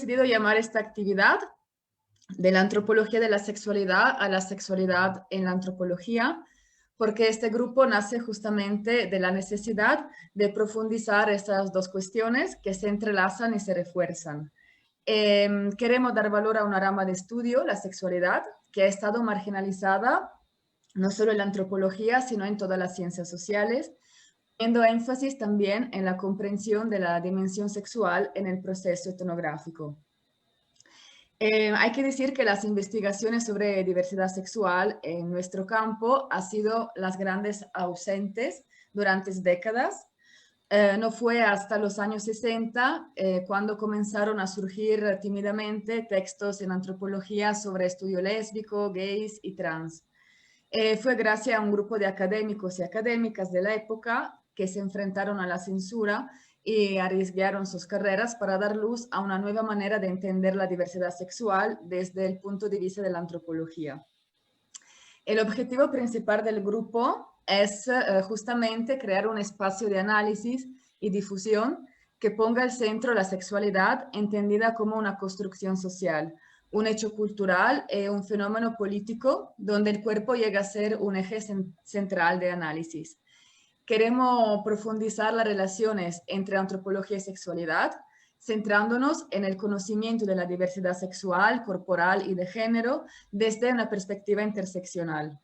decidido llamar esta actividad de la antropología de la sexualidad a la sexualidad en la antropología, porque este grupo nace justamente de la necesidad de profundizar estas dos cuestiones que se entrelazan y se refuerzan. Queremos dar valor a una rama de estudio, la sexualidad, que ha estado marginalizada no solo en la antropología, sino en todas las ciencias sociales, poniendo énfasis también en la comprensión de la dimensión sexual en el proceso etnográfico. Hay que decir que las investigaciones sobre diversidad sexual en nuestro campo han sido las grandes ausentes durante décadas. No fue hasta los años 60 cuando comenzaron a surgir tímidamente textos en antropología sobre estudio lésbico, gays y trans. Fue gracias a un grupo de académicos y académicas de la época que se enfrentaron a la censura y arriesgaron sus carreras para dar luz a una nueva manera de entender la diversidad sexual desde el punto de vista de la antropología. El objetivo principal del grupo es justamente crear un espacio de análisis y difusión que ponga al centro la sexualidad entendida como una construcción social, un hecho cultural y un fenómeno político donde el cuerpo llega a ser un eje central de análisis. Queremos profundizar las relaciones entre antropología y sexualidad, centrándonos en el conocimiento de la diversidad sexual, corporal y de género desde una perspectiva interseccional.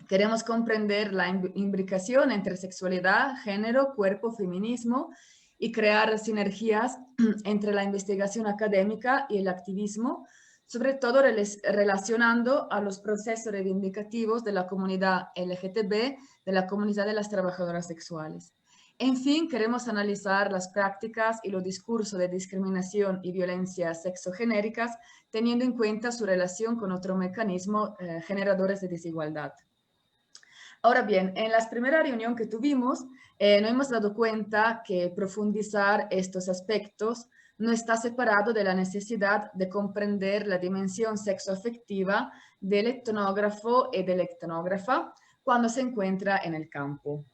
Queremos comprender la imbricación entre sexualidad, género, cuerpo, feminismo y crear sinergias entre la investigación académica y el activismo, sobre todo relacionando a los procesos reivindicativos de la comunidad LGTB, de la comunidad de las trabajadoras sexuales. En fin, queremos analizar las prácticas y los discursos de discriminación y violencia sexogenéricas, teniendo en cuenta su relación con otros mecanismos generadores de desigualdad. Ahora bien, en la primera reunión que tuvimos, nos hemos dado cuenta que profundizar estos aspectos no está separado de la necesidad de comprender la dimensión sexoafectiva del etnógrafo y de la etnógrafa cuando se encuentra en el campo.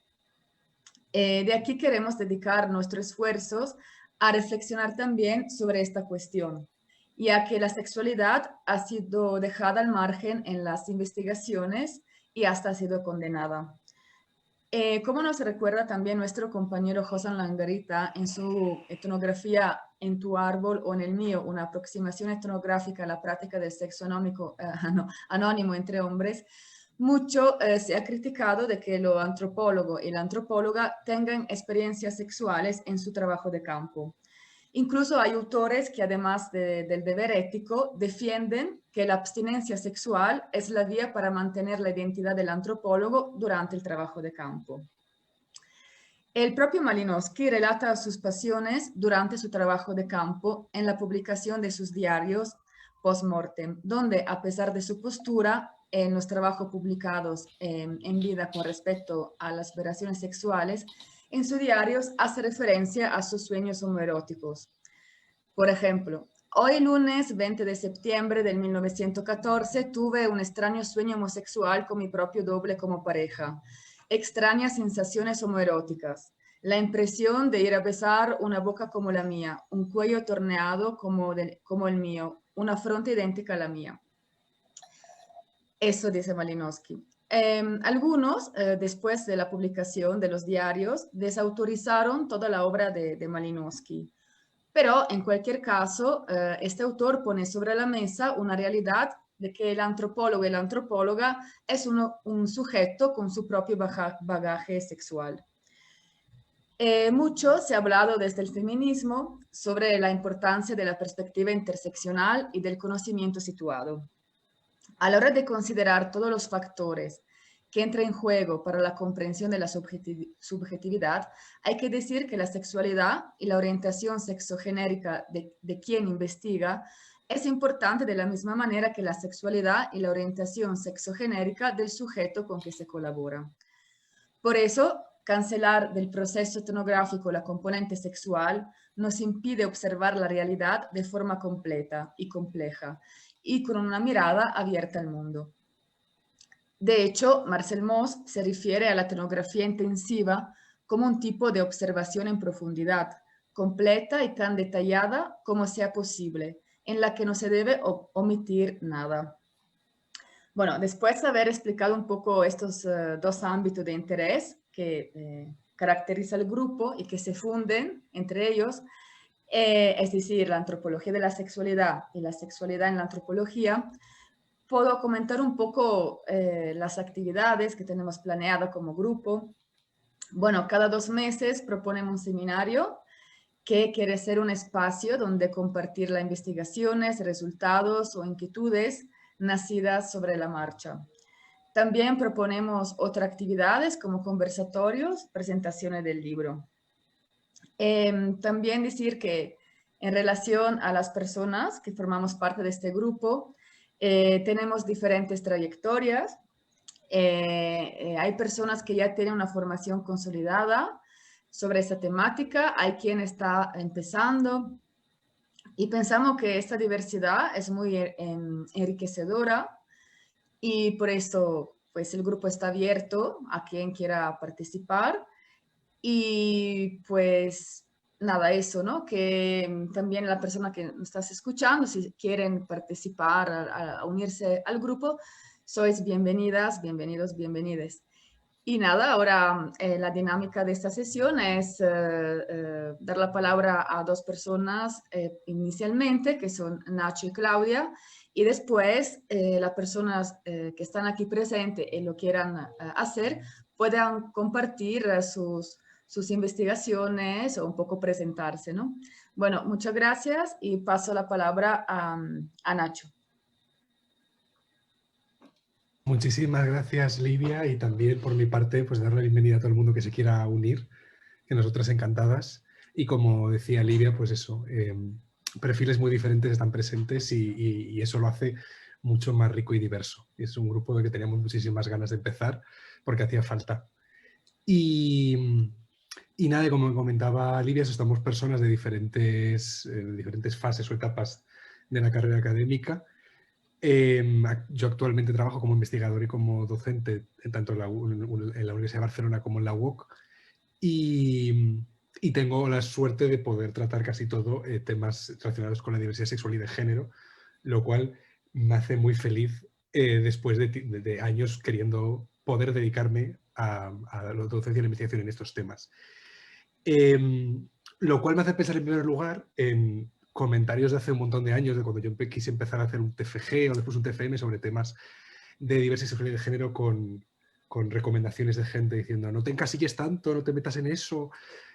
De aquí queremos dedicar nuestros esfuerzos a reflexionar también sobre esta cuestión, ya que la sexualidad ha sido dejada al margen en las investigaciones y hasta ha sido condenada. Como nos recuerda también nuestro compañero José Langarita en su etnografía En tu árbol o en el mío, una aproximación etnográfica a la práctica del sexo anónimo entre hombres, mucho se ha criticado de que los antropólogos y la antropóloga tengan experiencias sexuales en su trabajo de campo. Incluso hay autores que además del deber ético defienden que la abstinencia sexual es la vía para mantener la identidad del antropólogo durante el trabajo de campo. El propio Malinowski relata sus pasiones durante su trabajo de campo en la publicación de sus diarios post-mortem, donde a pesar de su postura en los trabajos publicados en vida con respecto a las operaciones sexuales, en sus diarios hace referencia a sus sueños homoeróticos. Por ejemplo, hoy lunes 20 de septiembre del 1914 tuve un extraño sueño homosexual con mi propio doble como pareja. Extrañas sensaciones homoeróticas. La impresión de ir a besar una boca como la mía, un cuello torneado como el mío, una fronte idéntica a la mía. Eso dice Malinowski. Algunos, después de la publicación de los diarios, desautorizaron toda la obra de Malinowski. Pero en cualquier caso, este autor pone sobre la mesa una realidad de que el antropólogo y la antropóloga es un sujeto con su propio bagaje sexual. Mucho se ha hablado desde el feminismo sobre la importancia de la perspectiva interseccional y del conocimiento situado. A la hora de considerar todos los factores que entran en juego para la comprensión de la subjetividad, hay que decir que la sexualidad y la orientación sexogenérica de quien investiga es importante de la misma manera que la sexualidad y la orientación sexogenérica del sujeto con que se colabora. Por eso, cancelar del proceso etnográfico la componente sexual nos impide observar la realidad de forma completa y compleja y con una mirada abierta al mundo. De hecho, Marcel Mauss se refiere a la etnografía intensiva como un tipo de observación en profundidad, completa y tan detallada como sea posible, en la que no se debe omitir nada. Bueno, después de haber explicado un poco estos dos ámbitos de interés que caracteriza el grupo y que se funden entre ellos, es decir, la antropología de la sexualidad y la sexualidad en la antropología, puedo comentar un poco las actividades que tenemos planeado como grupo. Bueno, cada 2 meses proponemos un seminario que quiere ser un espacio donde compartir las investigaciones, resultados o inquietudes nacidas sobre la marcha. También proponemos otras actividades como conversatorios, presentaciones del libro. También decir que en relación a las personas que formamos parte de este grupo, tenemos diferentes trayectorias. Hay personas que ya tienen una formación consolidada sobre esta temática, hay quien está empezando y pensamos que esta diversidad es muy enriquecedora y por eso pues el grupo está abierto a quien quiera participar y pues nada, eso, ¿no? Que también la persona que nos estás escuchando, si quieren participar, a unirse al grupo, sois bienvenidas, bienvenidos, bienvenides. Y nada, ahora la dinámica de esta sesión es dar la palabra a dos personas inicialmente, que son Nacho y Claudia, y después las personas que están aquí presentes y lo quieran hacer, puedan compartir sus investigaciones o un poco presentarse, ¿no? Bueno, muchas gracias y paso la palabra a Nacho. Muchísimas gracias, Livia, y también por mi parte, pues dar la bienvenida a todo el mundo que se quiera unir, que nosotras encantadas. Y como decía Livia, pues eso, perfiles muy diferentes están presentes y eso lo hace mucho más rico y diverso. Y es un grupo del que teníamos muchísimas ganas de empezar porque hacía falta. Y nada, como comentaba Livia, estamos personas de diferentes fases o etapas de la carrera académica. Yo actualmente trabajo como investigador y como docente tanto en la Universidad de Barcelona como en la UOC y tengo la suerte de poder tratar casi todo temas relacionados con la diversidad sexual y de género, lo cual me hace muy feliz después de años queriendo poder dedicarme a la docencia y la investigación en estos temas. Lo cual me hace pensar en primer lugar en comentarios de hace un montón de años, de cuando yo quise empezar a hacer un TFG o después un TFM sobre temas de diversidad sexual y de género con recomendaciones de gente diciendo no te encasilles tanto, no te metas en eso,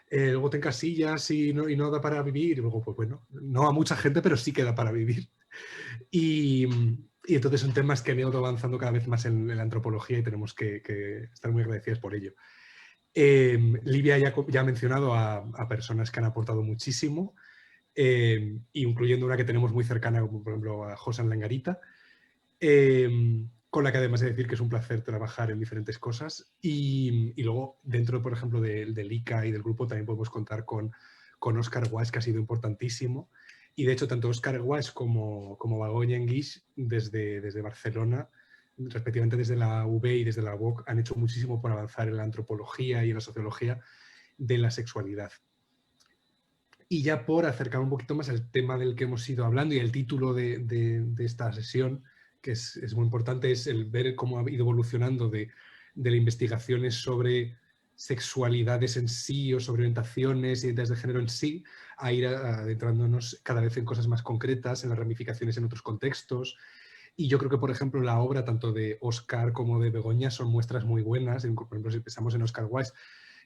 luego te encasillas y no da para vivir. Y luego, pues bueno, no a mucha gente, pero sí que da para vivir. Y entonces son temas que han ido avanzando cada vez más en la antropología y tenemos que estar muy agradecidos por ello. Livia ya ha mencionado a personas que han aportado muchísimo, incluyendo una que tenemos muy cercana, como por ejemplo a Josan Langarita, con la que además he de decir que es un placer trabajar en diferentes cosas. Y luego, dentro, por ejemplo, del ICA y del grupo, también podemos contar con Óscar Guas, que ha sido importantísimo. Y de hecho, tanto Óscar Guas como Begoña Enguix, desde Barcelona, respectivamente desde la UB y desde la UOC, han hecho muchísimo por avanzar en la antropología y en la sociología de la sexualidad. Y ya por acercar un poquito más al tema del que hemos ido hablando y el título de esta sesión, que es muy importante, es el ver cómo ha ido evolucionando de las investigaciones sobre sexualidades en sí o sobre orientaciones y identidades de género en sí, a ir adentrándonos cada vez en cosas más concretas, en las ramificaciones en otros contextos. Y yo creo que, por ejemplo, la obra tanto de Óscar como de Begoña son muestras muy buenas. Por ejemplo, si pensamos en Óscar Wilde,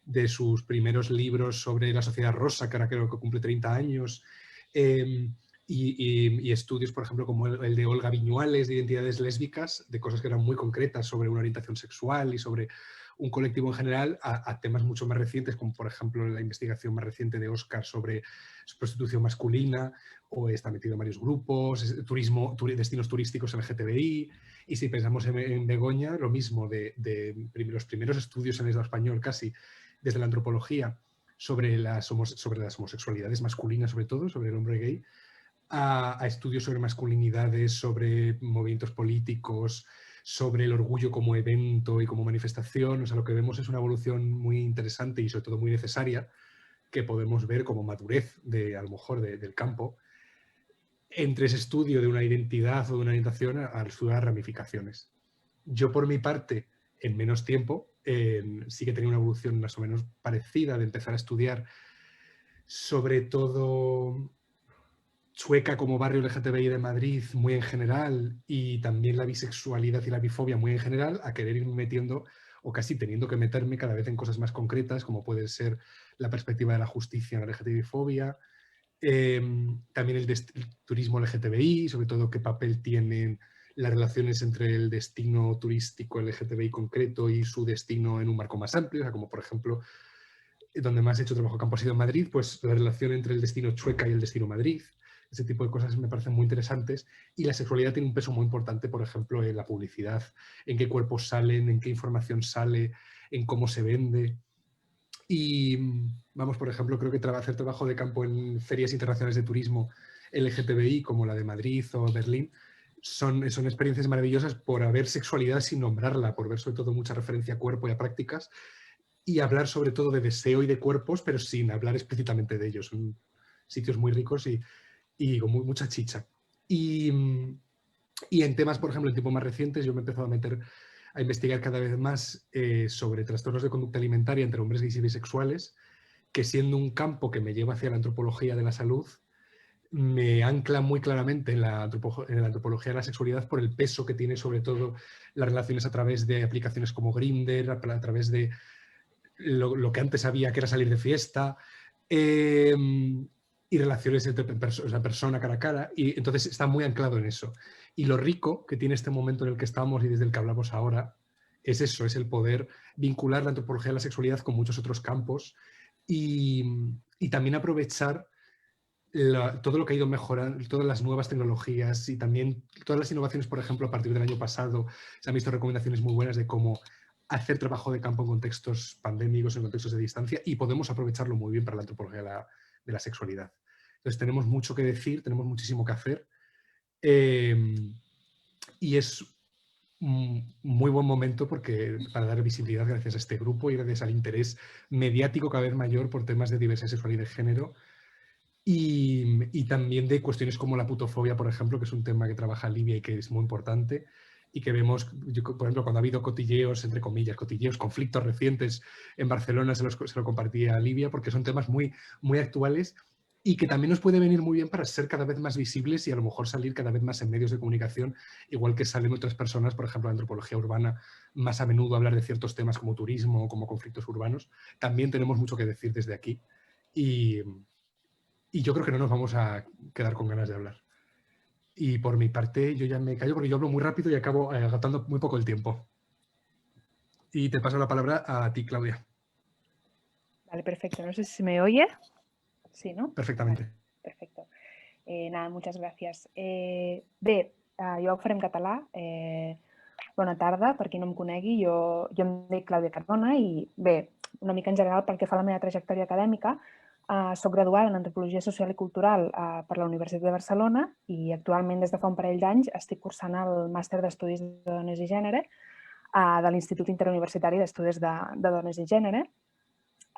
de sus primeros libros sobre la sociedad rosa, que ahora creo que cumple 30 años, y estudios, por ejemplo, como el de Olga Viñuales, de identidades lésbicas, de cosas que eran muy concretas sobre una orientación sexual y sobre un colectivo en general, a temas mucho más recientes, como por ejemplo la investigación más reciente de Óscar sobre prostitución masculina, o está metido en varios grupos, destinos turísticos LGTBI, y si pensamos en Begoña, lo mismo, de los primeros estudios en el español casi, desde la antropología, sobre las homosexualidades masculinas, sobre todo, sobre el hombre gay, a estudios sobre masculinidades, sobre movimientos políticos, sobre el orgullo como evento y como manifestación. O sea, lo que vemos es una evolución muy interesante y sobre todo muy necesaria que podemos ver como madurez a lo mejor del campo, entre ese estudio de una identidad o de una orientación al estudiar ramificaciones. Yo, por mi parte, en menos tiempo, sí que tenía una evolución más o menos parecida de empezar a estudiar sobre todo Chueca como barrio LGTBI de Madrid muy en general y también la bisexualidad y la bifobia muy en general, a querer ir metiendo o casi teniendo que meterme cada vez en cosas más concretas, como puede ser la perspectiva de la justicia en la LGTBI-fobia, también el turismo LGTBI, sobre todo qué papel tienen las relaciones entre el destino turístico LGTBI concreto y su destino en un marco más amplio, o sea, como por ejemplo, donde más he hecho trabajo campo ha sido en Madrid, pues la relación entre el destino Chueca y el destino Madrid. Ese tipo de cosas me parecen muy interesantes y la sexualidad tiene un peso muy importante, por ejemplo, en la publicidad, en qué cuerpos salen, en qué información sale, en cómo se vende. Y vamos, por ejemplo, creo que hacer trabajo de campo en ferias internacionales de turismo LGTBI, como la de Madrid o Berlín, son experiencias maravillosas por haber sexualidad sin nombrarla, por ver sobre todo mucha referencia a cuerpo y a prácticas, y hablar sobre todo de deseo y de cuerpos, pero sin hablar explícitamente de ellos. Son sitios muy ricos y con mucha chicha. Y en temas, por ejemplo, en tiempos más recientes, yo me he empezado a investigar cada vez más sobre trastornos de conducta alimentaria entre hombres gays y bisexuales, que siendo un campo que me lleva hacia la antropología de la salud, me ancla muy claramente en la antropología de la sexualidad por el peso que tiene sobre todo las relaciones a través de aplicaciones como Grindr, a través de lo que antes había que era salir de fiesta, y relaciones entre persona cara a cara, y entonces está muy anclado en eso. Y lo rico que tiene este momento en el que estamos y desde el que hablamos ahora es eso, es el poder vincular la antropología de la sexualidad con muchos otros campos y también aprovechar todo lo que ha ido mejorando, todas las nuevas tecnologías y también todas las innovaciones, por ejemplo, a partir del año pasado se han visto recomendaciones muy buenas de cómo hacer trabajo de campo en contextos pandémicos, en contextos de distancia, y podemos aprovecharlo muy bien para la antropología de la sexualidad. Entonces tenemos mucho que decir, tenemos muchísimo que hacer, y es un muy buen momento para dar visibilidad gracias a este grupo y gracias al interés mediático cada vez mayor por temas de diversidad sexual y de género. Y también de cuestiones como la putofobia, por ejemplo, que es un tema que trabaja Livia y que es muy importante y que vemos, por ejemplo, cuando ha habido cotilleos, entre comillas, cotilleos, conflictos recientes en Barcelona, se lo compartía a Livia, porque son temas muy, muy actuales y que también nos puede venir muy bien para ser cada vez más visibles y a lo mejor salir cada vez más en medios de comunicación, igual que salen otras personas, por ejemplo, la antropología urbana, más a menudo hablar de ciertos temas como turismo o como conflictos urbanos. También tenemos mucho que decir desde aquí y yo creo que no nos vamos a quedar con ganas de hablar. Y por mi parte, yo ya me callo porque yo hablo muy rápido y acabo agotando muy poco el tiempo. Y te paso la palabra a ti, Claudia. Vale, perfecto. No sé si se me oye. Sí, ¿no? Perfectamente. Vale, perfecto. Nada, muchas gràcies. Bé, jo ho faré en català. Bona tarda, per qui no em conegui. Jo em dic Clàudia Cardona i bé, una mica en general pel que fa a la meva trajectòria acadèmica, soc graduada en Antropologia Social i Cultural per la Universitat de Barcelona i actualment des de fa un parell d'anys estic cursant el màster d'Estudis de Dones i Gènere de l'Institut Interuniversitari d'Estudis de Dones i Gènere.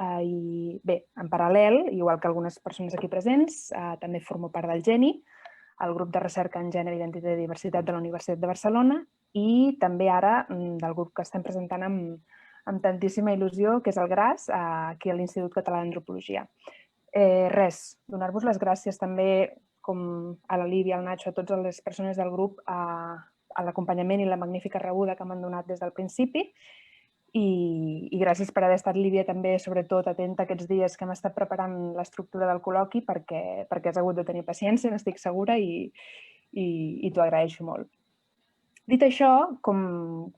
I bé, en paral·lel, igual que algunes persones aquí presents, també formo part del GENI, el grup de recerca en gènere, identitat i diversitat de la Universitat de Barcelona i també ara del grup que estem presentant amb tantíssima il·lusió, que és el GRAS, aquí a l'Institut Català d'Antropologia. Res, donar-vos les gràcies també, com a la Lívia, al Nacho, a totes les persones del grup, a l'acompanyament i la magnífica rebuda que m'han donat des del principi i gràcies per haver estat, Lívia, també, sobretot, atenta aquests dies que hem estat preparant l'estructura del col·loqui perquè has hagut de tenir paciència, n'estic segura, i t'ho agraeixo molt. Dit això, com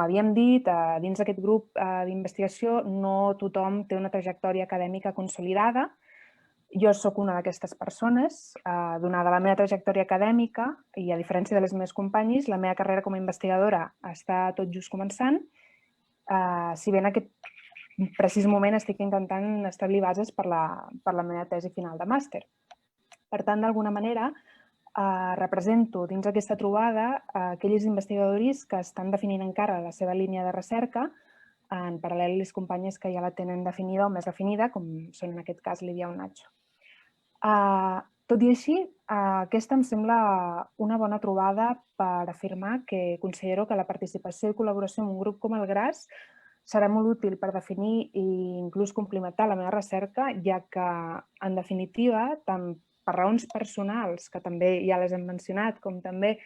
havíem dit, dins d'aquest grup d'investigació no tothom té una trajectòria acadèmica consolidada. Jo sóc una d'aquestes persones. Donada la meva trajectòria acadèmica i a diferència de les meves companyes, la meva carrera com a investigadora està tot just començant, si bé en aquest precís moment estic intentant establir bases per la meva tesi final de màster. Per tant, d'alguna manera, represento dins aquesta trobada aquells investigadors que estan definint encara la seva línia de recerca en paral·lel les companyes que ja la tenen definida o més definida, com són en aquest cas Lídia o Nacho. Tot i així, aquesta em sembla una bona trobada per afirmar que considero que la participació i col·laboració en un grup com el GRAS serà molt útil per definir i inclús complementar la meva recerca, ja que, en definitiva, tant per raons personals, que també ja les hem mencionat, com també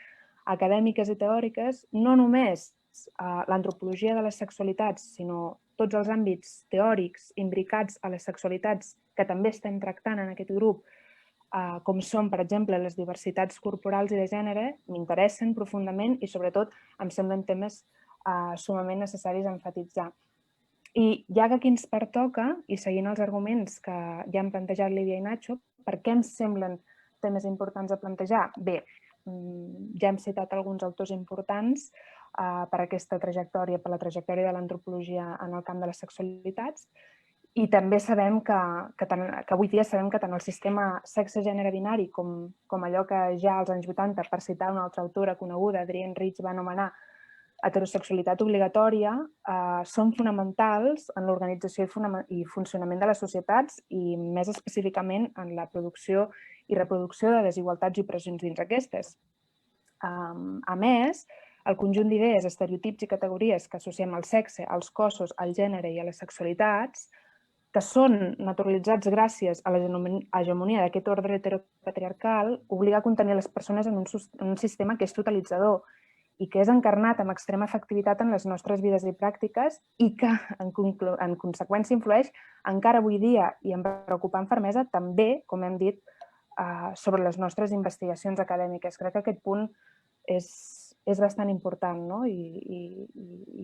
acadèmiques i teòriques, no només l'antropologia de les sexualitats, sinó tots els àmbits teòrics imbricats a les sexualitats que també estem tractant en aquest grup, com són, per exemple, les diversitats corporals i de gènere, m'interessen profundament i, sobretot, em semblen temes sumament necessaris a enfatitzar. I ja que aquí ens pertoca, i seguint els arguments que ja han plantejat Lídia i Nacho, per què em semblen temes importants a plantejar? Bé, ja hem citat alguns autors importants per aquesta trajectòria, per la trajectòria de l'antropologia en el camp de les sexualitats, i també sabem que avui dia sabem que tant el sistema sexe-gènere binari com allò que ja als anys 80, per citar una altra autora coneguda, Adrienne Rich, va anomenar heterosexualitat obligatòria, són fonamentals en l'organització i funcionament de les societats i més específicament en la producció i reproducció de desigualtats i opressions dins aquestes. A més, el conjunt d'idees, estereotips i categories que associem al sexe, als cossos, al gènere i a les sexualitats, que són naturalitzats gràcies a l'hegemonia d'aquest ordre heteropatriarcal, obliga a contenir les persones en un sistema que és totalitzador i que és encarnat amb extrema efectivitat en les nostres vides i pràctiques i que, en conseqüència, influeix encara avui dia i amb preocupant fermesa també, com hem dit, sobre les nostres investigacions acadèmiques. Crec que aquest punt és bastant important, no? I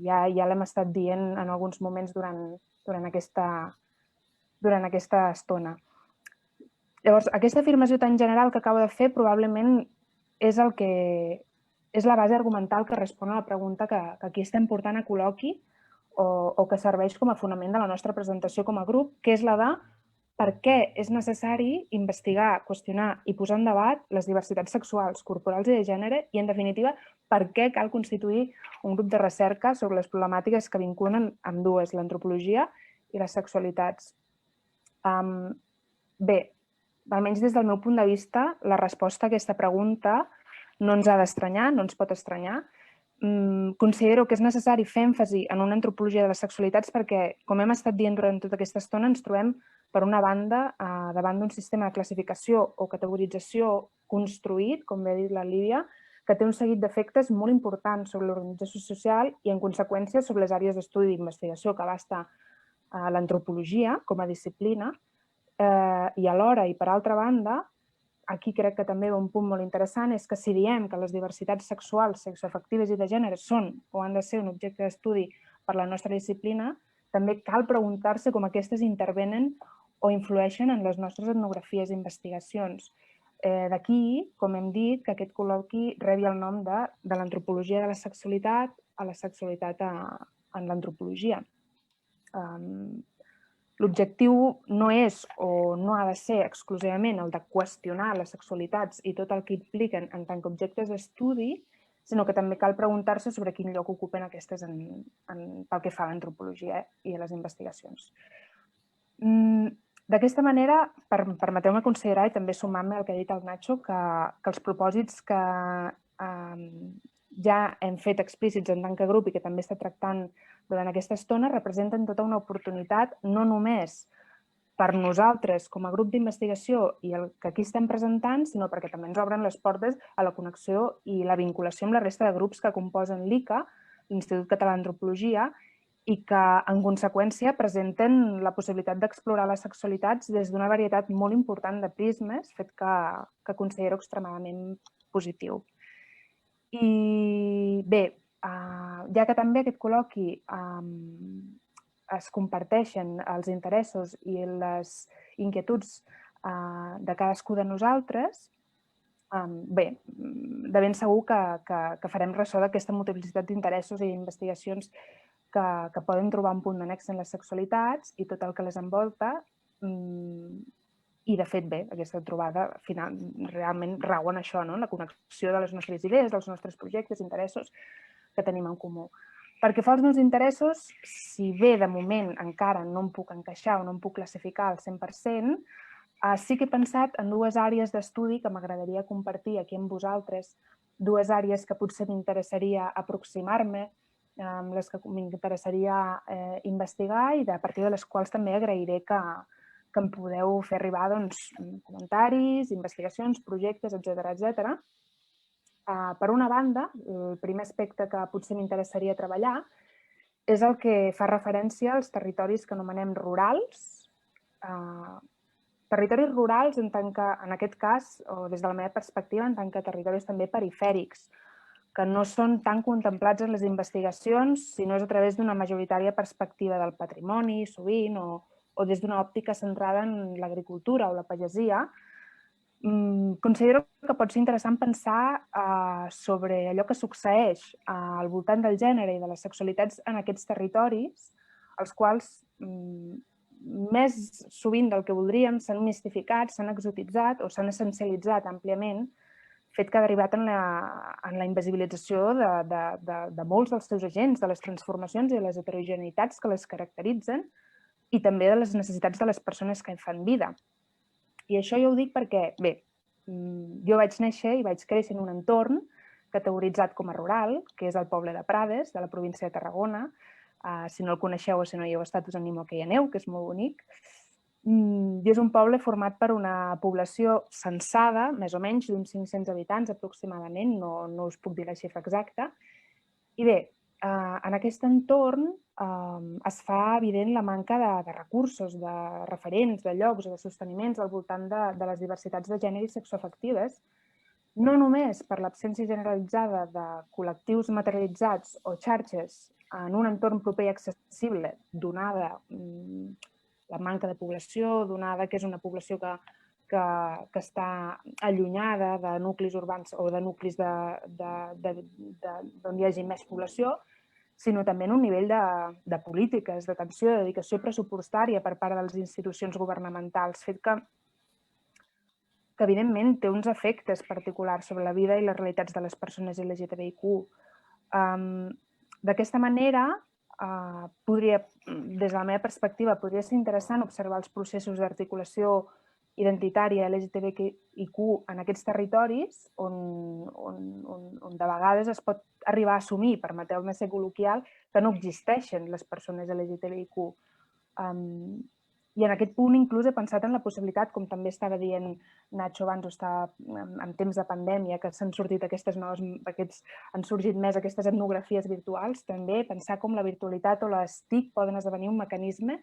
ja l'hem estat dient en alguns moments durant aquesta estona. Llavors, aquesta afirmació tan general que acabo de fer probablement és la base argumental que respon a la pregunta que aquí estem portant a col·loqui o que serveix com a fonament de la nostra presentació com a grup, que és la de per què és necessari investigar, qüestionar i posar en debat les diversitats sexuals, corporals i de gènere i, en definitiva, per què cal constituir un grup de recerca sobre les problemàtiques que vinculen amb dues, l'antropologia i les sexualitats. Bé, almenys des del meu punt de vista, la resposta a aquesta pregunta no ens ha d'estranyar, no ens pot estranyar. Considero que és necessari fer èmfasi en una antropologia de les sexualitats perquè, com hem estat dient durant tota aquesta estona, ens trobem, per una banda, davant d'un sistema de classificació o categorització construït, com bé ha dit la Lídia, que té un seguit d'efectes molt importants sobre l'organització social i, en conseqüència, sobre les àrees d'estudi i d'investigació que abasta l'antropologia com a disciplina. I alhora, i per altra banda, aquí crec que també un punt molt interessant és que si diem que les diversitats sexuals, sexoafectives i de gènere són o han de ser un objecte d'estudi per la nostra disciplina, també cal preguntar-se com aquestes intervenen o influeixen en les nostres etnografies i investigacions. D'aquí, com hem dit, que aquest col·loqui rebi el nom de l'antropologia de la sexualitat a la sexualitat en l'antropologia. L'objectiu no és o no ha de ser exclusivament el de qüestionar les sexualitats i tot el que impliquen en tant que objectes d'estudi, sinó que també cal preguntar-se sobre quin lloc ocupen aquestes pel que fa a l'antropologia i a les investigacions. D'aquesta manera, permeteu-me considerar, i també sumant-me al que ha dit el Nacho, que els propòsits que ja hem fet explícits en tant que grup i que també està tractant durant aquesta estona representen tota una oportunitat no només per nosaltres com a grup d'investigació i el que aquí estem presentant, sinó perquè també ens obren les portes a la connexió i la vinculació amb la resta de grups que composen l'ICA, l'Institut Català d'Antropologia, i que, en conseqüència, presenten la possibilitat d'explorar les sexualitats des d'una varietat molt important de prismes, fet que considero extremadament positiu. I bé, ja que també aquest col·loqui es comparteixen els interessos i les inquietuds de cadascú de nosaltres, bé, de ben segur que farem ressò d'aquesta multiplicitat d'interessos i d'investigacions que poden trobar un punt d'annex en les sexualitats i tot el que les envolta. I, de fet, bé, aquesta trobada final realment rau en això, la connexió de les nostres idees, dels nostres projectes, interessos que tenim en comú. Perquè fa els meus interessos, si bé de moment encara no em puc encaixar o no em puc classificar al 100%, sí que he pensat en dues àrees d'estudi que m'agradaria compartir aquí amb vosaltres, dues àrees que potser m'interessaria aproximar-me, amb les que m'interessaria investigar i a partir de les quals també agrairé que em podeu fer arribar comentaris, investigacions, projectes, etc. Per una banda, el primer aspecte que potser m'interessaria treballar és el que fa referència als territoris que anomenem rurals. Territoris rurals en tant que, en aquest cas, o des de la meva perspectiva, en tant que territoris també perifèrics, que no són tan contemplats en les investigacions, sinó és a través d'una majoritària perspectiva del patrimoni, sovint, o des d'una òptica centrada en l'agricultura o la pagesia. Considero que pot ser interessant pensar sobre allò que succeeix al voltant del gènere i de les sexualitats en aquests territoris, els quals més sovint del que voldríem s'han mistificat, s'han exotitzat o s'han essencialitzat àmpliament, fet que ha derivat en la invisibilització de molts dels seus agents, de les transformacions i de les heterogeneïtats que les caracteritzen i també de les necessitats de les persones que hi fan vida. I això jo ho dic perquè, bé, jo vaig néixer i vaig créixer en un entorn categoritzat com a rural, que és el poble de Prades, de la província de Tarragona. Si no el coneixeu o si no hi heu estat, us animo que hi aneu, que és molt bonic. I és un poble format per una població censada, més o menys, d'uns 500 habitants aproximadament, no us puc dir la xifra exacta. I bé, en aquest entorn es fa evident la manca de recursos, de referents, de llocs o de sosteniments al voltant de les diversitats de gènere i sexoafectives, no només per l'absència generalitzada de col·lectius materialitzats o xarxes en un entorn proper i accessible, donada la manca de població, donada que és una població que està allunyada de nuclis urbans o de nuclis d'on hi hagi més població, sinó també en un nivell de polítiques, d'atenció, de dedicació pressupostària per part de les institucions governamentals, fet que evidentment té uns efectes particulars sobre la vida i les realitats de les persones LGTBIQ. D'aquesta manera, des de la meva perspectiva, podria ser interessant observar els processos d'articulació identitària LGTBIQ en aquests territoris on de vegades es pot arribar a assumir, permeteu-me ser col·loquial, que no existeixen les persones LGTBIQ. I en aquest punt inclús he pensat en la possibilitat, com també estava dient Nacho abans, en temps de pandèmia, que s'han sortit han sorgit més aquestes etnografies virtuals, també pensar com la virtualitat o les TIC poden esdevenir un mecanisme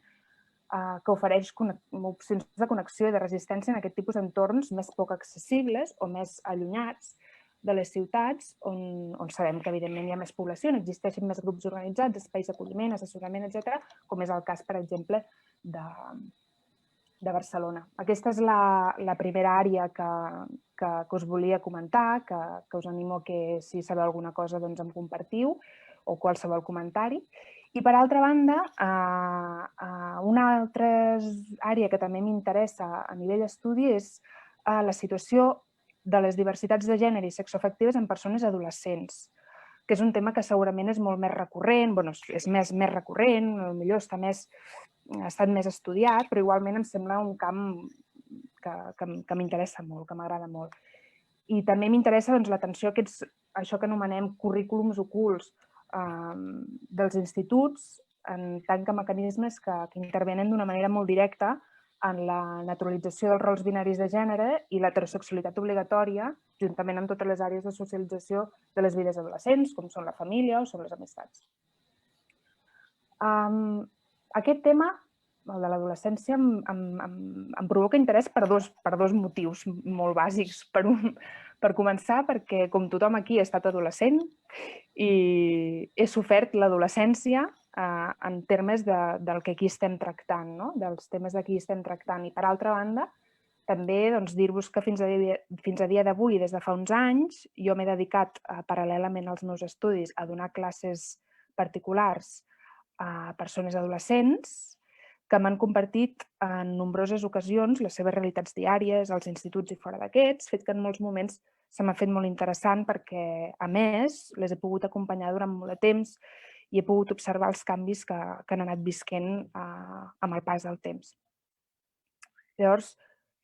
que ofereix opcions de connexió i de resistència en aquest tipus d'entorns més poc accessibles o més allunyats de les ciutats, on sabem que evidentment hi ha més població, existeixen més grups organitzats, espais d'acolliment, assessorament, etc., com és el cas, per exemple, de Barcelona. Aquesta és la primera àrea que us volia comentar, que us animo que si sabeu alguna cosa em compartiu o qualsevol comentari. I per altra banda, una altra àrea que també m'interessa a nivell d'estudi és la situació de les diversitats de gènere i sexoafectives en persones adolescents, que és un tema que segurament és molt més recurrent, és més recurrent, potser ha estat més estudiat, però igualment em sembla un camp que m'interessa molt, que m'agrada molt. I també m'interessa l'atenció a això que anomenem currículums ocults dels instituts en tant que mecanismes que intervenen d'una manera molt directa en la naturalització dels rols binaris de gènere i l'heterosexualitat obligatòria, juntament amb totes les àrees de socialització de les vides adolescents, com són la família o són les amistats. Aquest tema, el de l'adolescència, em provoca interès per dos motius molt bàsics. Per començar, perquè com tothom aquí he estat adolescent i he sofert l'adolescència en termes del que aquí estem tractant, dels temes que aquí estem tractant. I per altra banda, també dir-vos que fins a dia d'avui, des de fa uns anys, jo m'he dedicat paral·lelament als meus estudis a donar classes particulars a persones adolescents que m'han compartit en nombroses ocasions les seves realitats diàries als instituts i fora d'aquests, fet que en molts moments se m'ha fet molt interessant perquè, a més, les he pogut acompanyar durant molt de temps i he pogut observar els canvis que han anat visquent amb el pas del temps. Llavors,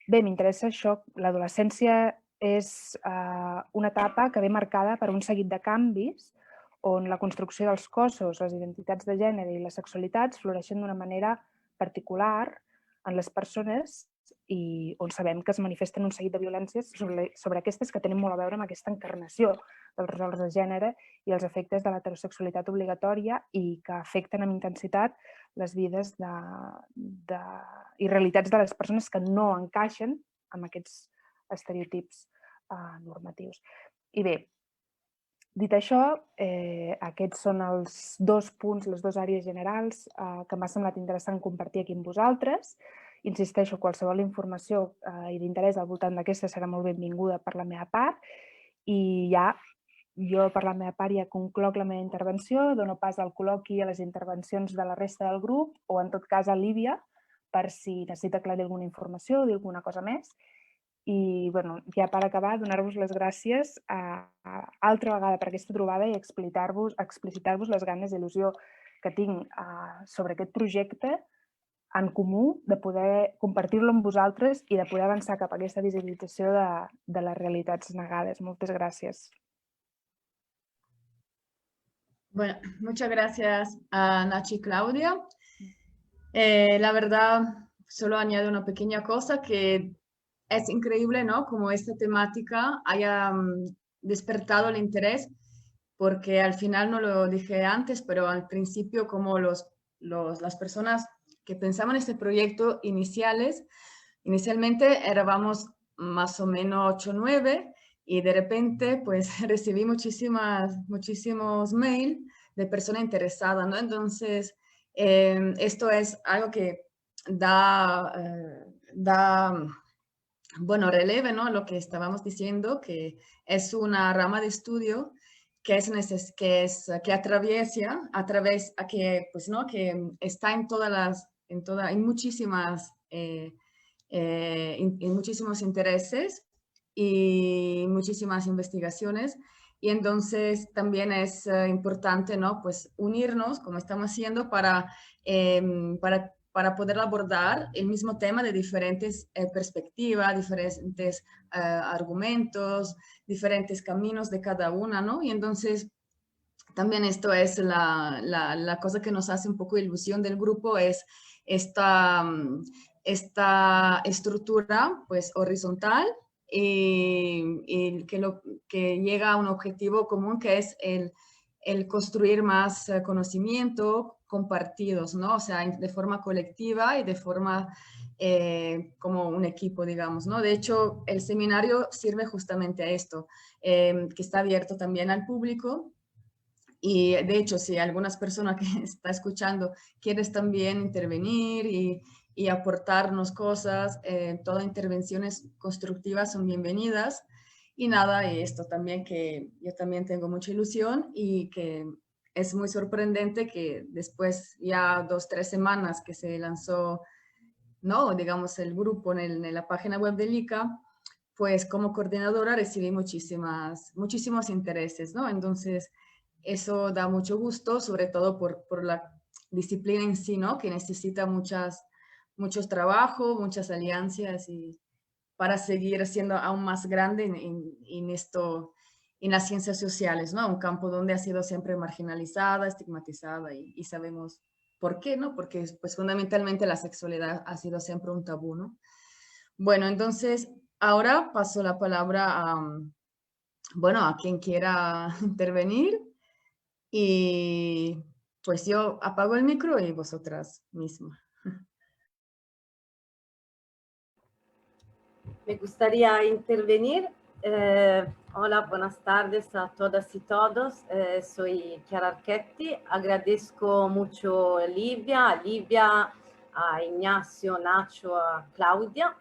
bé, m'interessa això. L'adolescència és una etapa que ve marcada per un seguit de canvis on la construcció dels cossos, les identitats de gènere i les sexualitats floreixen d'una manera particular en les persones i on sabem que es manifesten un seguit de violències sobre aquestes que tenen molt a veure amb aquesta encarnació dels rols de gènere i els efectes de l'heterosexualitat obligatòria i que afecten amb intensitat les vides i realitats de les persones que no encaixen amb aquests estereotips normatius. I bé, dit això, aquests són els 2 punts, les 2 àrees generals que m'ha semblat interessant compartir aquí amb vosaltres. Insisteixo, qualsevol informació i d'interès al voltant d'aquesta serà molt benvinguda per la meva part i ja jo per la meva part ja concloc la meva intervenció, dono pas al col·loqui a les intervencions de la resta del grup o en tot cas a Lívia per si necessita aclarir alguna informació o dir alguna cosa més. I bueno, ja per acabar, donar-vos les gràcies altra vegada per aquesta trobada i explicitar-vos les ganes i il·lusió que tinc sobre aquest projecte en comú, de poder compartir-lo amb vosaltres i de poder avançar cap a aquesta visibilització de les realitats negades. Moltes gràcies. Bueno, muchas gracias a Nachi y Claudia. La verdad, solo añado una pequeña cosa que es increíble, ¿no? Como esta temática haya despertado el interés, porque al final no lo dije antes, pero al principio como las personas que pensaban en este proyecto inicialmente éramos más o menos 8 o 9 y de repente pues recibí muchísimos mails de personas interesadas, ¿no? Entonces, esto es algo que da bueno, releve, ¿no? Lo que estábamos diciendo, que es una rama de estudio que atraviesa, que está en muchísimas, en muchísimos intereses y muchísimas investigaciones. Y entonces también es importante, ¿no? Pues unirnos, como estamos haciendo, para poder abordar el mismo tema de diferentes perspectivas, diferentes argumentos, diferentes caminos de cada una, ¿no? Y entonces también esto es la cosa que nos hace un poco ilusión del grupo, es esta estructura pues horizontal y que llega a un objetivo común que es el construir más conocimiento compartidos, ¿no? O sea, de forma colectiva y de forma como un equipo, digamos, ¿no? De hecho, el seminario sirve justamente a esto, que está abierto también al público. Y de hecho, si algunas personas que está escuchando quieres también intervenir y aportarnos cosas, todas intervenciones constructivas son bienvenidas. Y nada, y esto también que yo también tengo mucha ilusión y que es muy sorprendente que después ya 2 o 3 semanas que se lanzó, ¿no? Digamos, el grupo en la página web del ICA, pues como coordinadora recibí muchísimos intereses, ¿no? Entonces, eso da mucho gusto, sobre todo por la disciplina en sí, ¿no? Que necesita muchos trabajos, muchas alianzas y para seguir siendo aún más grande en las ciencias sociales, ¿no? Un campo donde ha sido siempre marginalizada, estigmatizada y sabemos por qué, ¿no? Porque pues fundamentalmente la sexualidad ha sido siempre un tabú, ¿no? Bueno, entonces ahora paso la palabra a quien quiera intervenir. Y pues yo apago el micro y vosotras mismas. Me gustaría intervenir. Hola, buenas tardes a todas y todos. Soy Chiara Archetti. Agradezco mucho a Livia, a Ignacio, Nacho, a Claudia.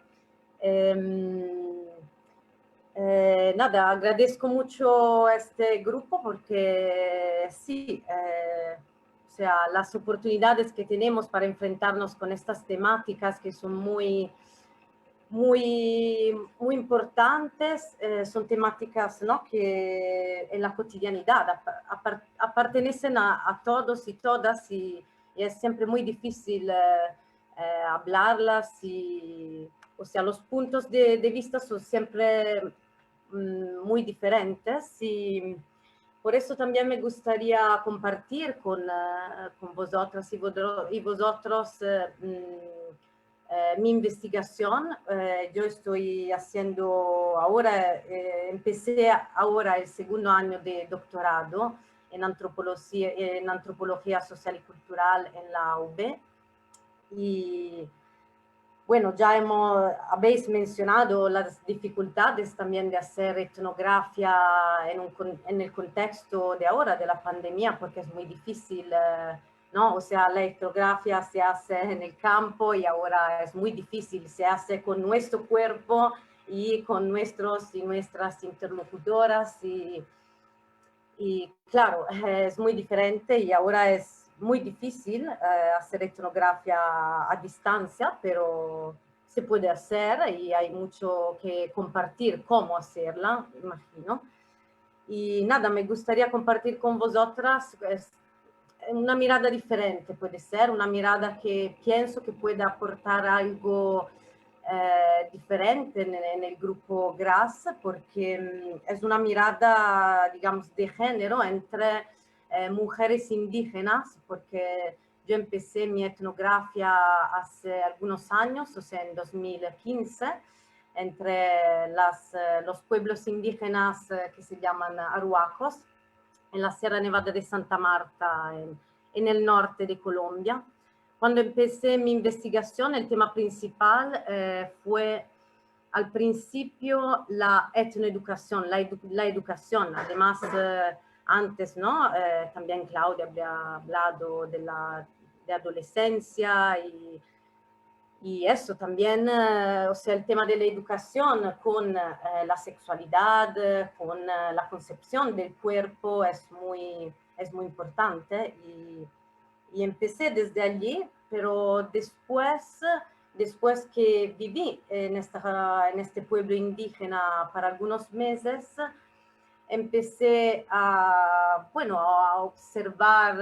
Nada, agradezco mucho este grupo porque sí, o sea, las oportunidades que tenemos para enfrentarnos con estas temáticas que son muy muy importantes, son temáticas, ¿no?, que en la cotidianidad pertenecen a todos y todas, y es siempre muy difícil hablarlas, y, o sea, los puntos de vista son siempre muy diferentes, y por eso también me gustaría compartir con vosotras y vosotros mi investigación. Yo estoy haciendo ahora, empecé ahora el segundo año de doctorado en antropología social y cultural en la UB. Y bueno, ya habéis mencionado las dificultades también de hacer etnografía en el contexto de ahora, de la pandemia, porque es muy difícil, ¿no? O sea, la etnografía se hace en el campo y ahora es muy difícil, se hace con nuestro cuerpo y con nuestros y nuestras interlocutoras, y claro, es muy diferente, y ahora es muy difícil hacer etnografía a distancia, pero se puede hacer y hay mucho que compartir cómo hacerla, imagino. Y nada, me gustaría compartir con vosotras una mirada diferente, puede ser una mirada que pienso que puede aportar algo diferente en el grupo GRAS, porque es una mirada, digamos, de género entre mujeres indígenas, porque yo empecé mi etnografía hace algunos años, o sea, en 2015, entre los pueblos indígenas que se llaman arhuacos, en la Sierra Nevada de Santa Marta, en el norte de Colombia. Cuando empecé mi investigación, el tema principal fue al principio la etnoeducación, la educación. Además, antes, ¿no? También Claudia había hablado de adolescencia y eso también, o sea, el tema de la educación con la sexualidad, con la concepción del cuerpo es muy importante, y empecé desde allí, pero después que viví en este pueblo indígena para algunos meses, empecé a observar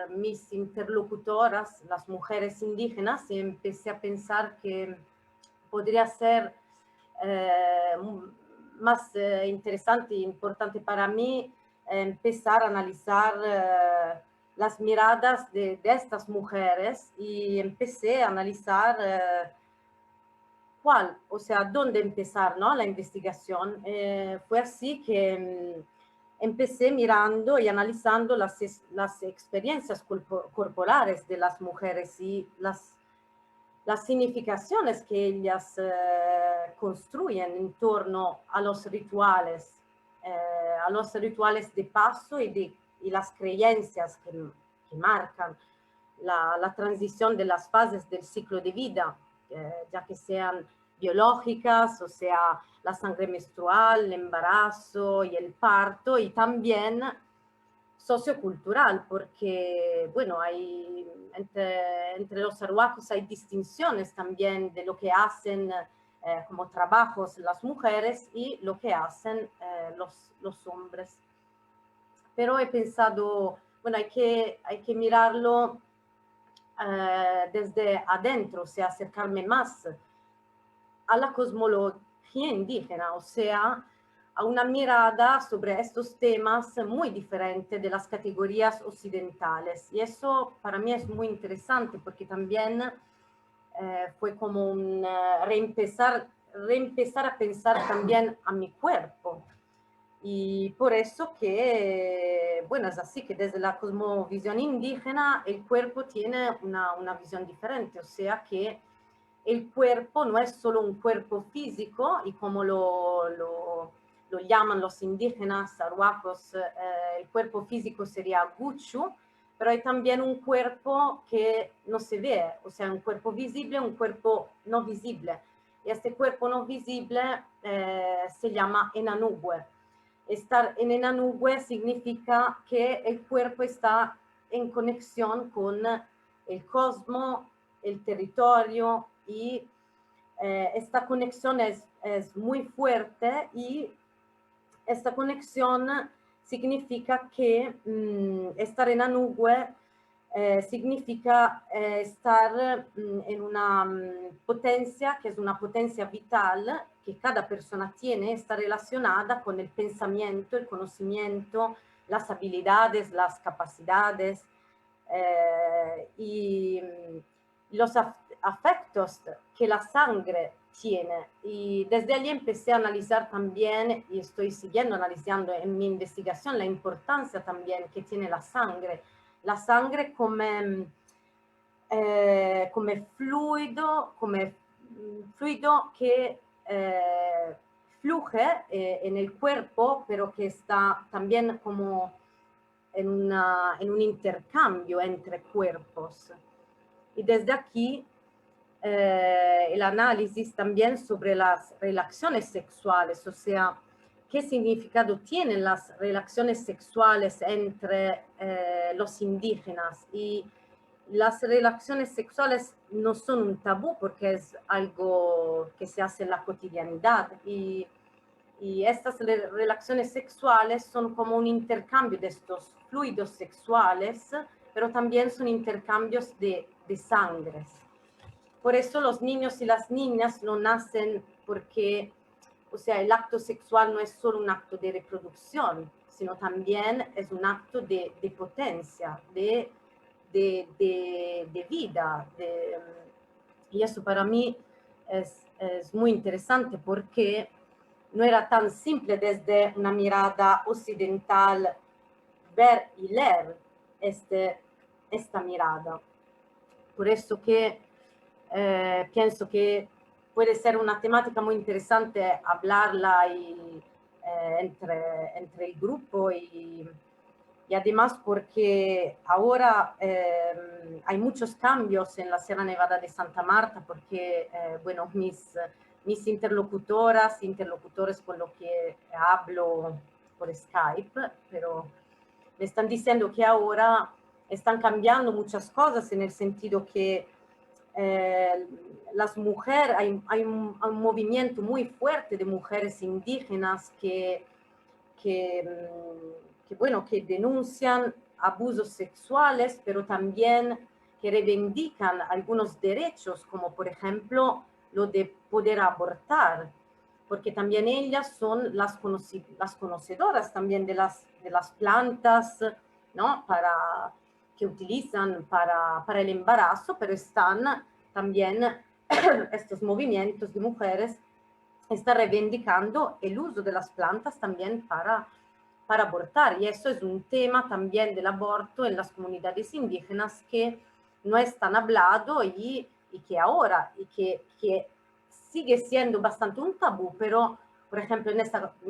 mis interlocutoras, las mujeres indígenas, y empecé a pensar que podría ser más interesante e importante para mí empezar a analizar las miradas de estas mujeres, y empecé a analizar o sea, dónde empezar, ¿no?, la investigación. Fue así que empecé mirando y analizando las experiencias corporales de las mujeres y las significaciones que ellas construyen en torno a los rituales de paso y las creencias que marcan la transición de las fases del ciclo de vida, ya que sean biológicas, o sea, la sangre menstrual, el embarazo y el parto, y también sociocultural, porque, bueno, hay entre los arhuacos hay distinciones también de lo que hacen como trabajos las mujeres y lo que hacen los hombres. Pero he pensado, bueno, hay que mirarlo desde adentro, o sea, acercarme más a la cosmología indígena, o sea, a una mirada sobre estos temas muy diferente de las categorías occidentales. Y eso para mí es muy interesante, porque también fue como un reempezar a pensar también a mi cuerpo. Y por eso que, bueno, es así que desde la cosmovisión indígena el cuerpo tiene una visión diferente, o sea que el cuerpo no es solo un cuerpo físico, y como lo llaman los indígenas arhuacos, el cuerpo físico sería guchu, pero hay también un cuerpo que no se ve, o sea, un cuerpo visible, un cuerpo no visible. Y este cuerpo no visible se llama enanugüe. Estar en enanugüe significa que el cuerpo está en conexión con el cosmos, el territorio y esta conexión es muy fuerte y esta conexión significa que estar en Anugue significa estar en una potencia que es una potencia vital que cada persona tiene, está relacionada con el pensamiento, el conocimiento, las habilidades, las capacidades y los afectos que la sangre tiene. Y desde allí empecé a analizar también, y estoy siguiendo analizando en mi investigación, la importancia también que tiene la sangre come fluido que fluye en el cuerpo, pero que está también como en un intercambio entre cuerpos. Y desde aquí el análisis también sobre las relaciones sexuales, o sea, qué significado tienen las relaciones sexuales entre los indígenas. Y las relaciones sexuales no son un tabú porque es algo que se hace en la cotidianidad y estas relaciones sexuales son como un intercambio de estos fluidos sexuales, pero también son intercambios de sangres. Por eso los niños y las niñas no nacen porque, o sea, el acto sexual no es solo un acto de reproducción, sino también es un acto de potencia, de vida. Y eso para mí es muy interesante porque no era tan simple desde una mirada occidental ver y leer esta mirada. Por eso que pienso que puede ser una temática muy interesante hablarla entre el grupo y además porque ahora hay muchos cambios en la Sierra Nevada de Santa Marta porque, bueno, mis interlocutores con los que hablo por Skype, pero me están diciendo que ahora están cambiando muchas cosas en el sentido que las mujeres, hay un movimiento muy fuerte de mujeres indígenas que denuncian abusos sexuales, pero también que reivindican algunos derechos, como por ejemplo lo de poder abortar, porque también ellas son las conocedoras también de las plantas, ¿no? Que utilizan para el embarazo, pero están también estos movimientos de mujeres están reivindicando el uso de las plantas también para abortar. Y eso es un tema también del aborto en las comunidades indígenas que no es tan hablado y que ahora, y que sigue siendo bastante un tabú, pero por ejemplo en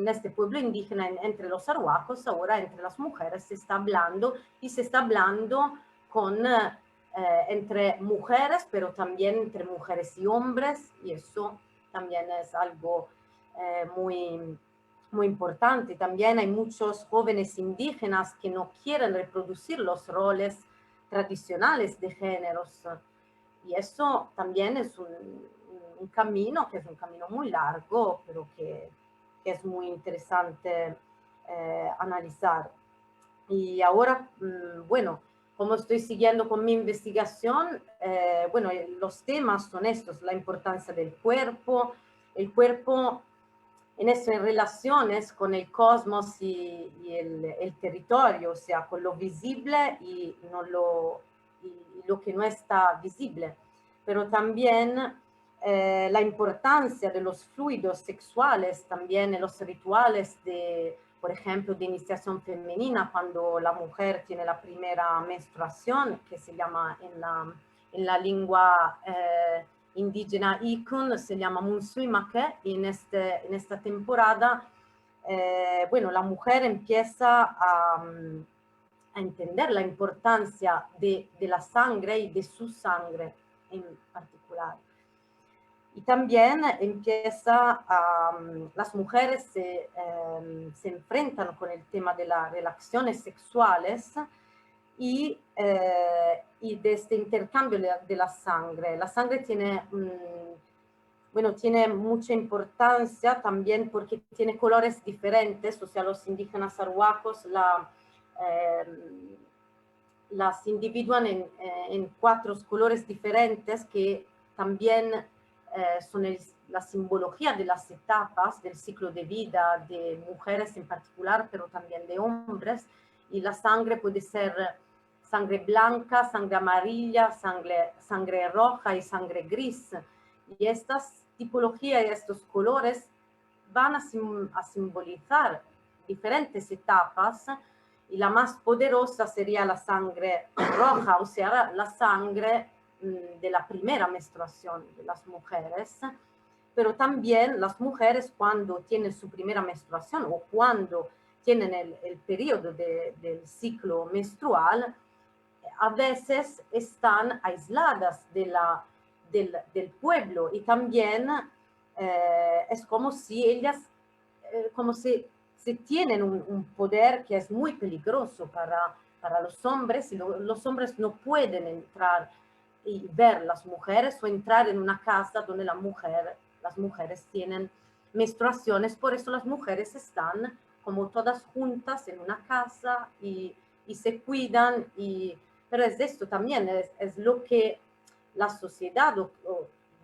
este pueblo indígena, entre los arhuacos, ahora entre las mujeres se está hablando y se está hablando entre mujeres, pero también entre mujeres y hombres, y eso también es algo muy importante. También hay muchos jóvenes indígenas que no quieren reproducir los roles tradicionales de géneros. Y eso también es un camino, que es un camino muy largo, pero que es muy interesante analizar. Y ahora, bueno, como estoy siguiendo con mi investigación, bueno, los temas son estos: la importancia del cuerpo, el cuerpo en esas relaciones con el cosmos y el territorio, o sea, con lo visible y lo que no está visible, pero también la importancia de los fluidos sexuales, también en los rituales por ejemplo, de iniciación femenina, cuando la mujer tiene la primera menstruación, que se llama en la lengua indígena Ikun, se llama Munsuimake, y en esta temporada, bueno, la mujer empieza a entender la importancia de la sangre y de su sangre en particular. Y también las mujeres se enfrentan con el tema de las relaciones sexuales y de este intercambio de la sangre. La sangre tiene bueno, tiene mucha importancia también porque tiene colores diferentes, o sea, los indígenas arhuacos las individuan en 4 colores diferentes que también son la simbología de las etapas del ciclo de vida de mujeres en particular, pero también de hombres, y la sangre puede ser sangre blanca, sangre amarilla, sangre roja y sangre gris. Y estas tipologías y estos colores van a simbolizar diferentes etapas, y la más poderosa sería la sangre roja, o sea, la sangre de la primera menstruación de las mujeres. Pero también las mujeres, cuando tienen su primera menstruación o cuando tienen el periodo del ciclo menstrual, a veces están aisladas del pueblo, y también es como si ellas, como si tienen un poder que es muy peligroso para los hombres, y los hombres no pueden entrar y ver las mujeres o entrar en una casa donde las mujeres tienen menstruaciones. Por eso las mujeres están como todas juntas en una casa y se cuidan, pero es esto también, es lo que la sociedad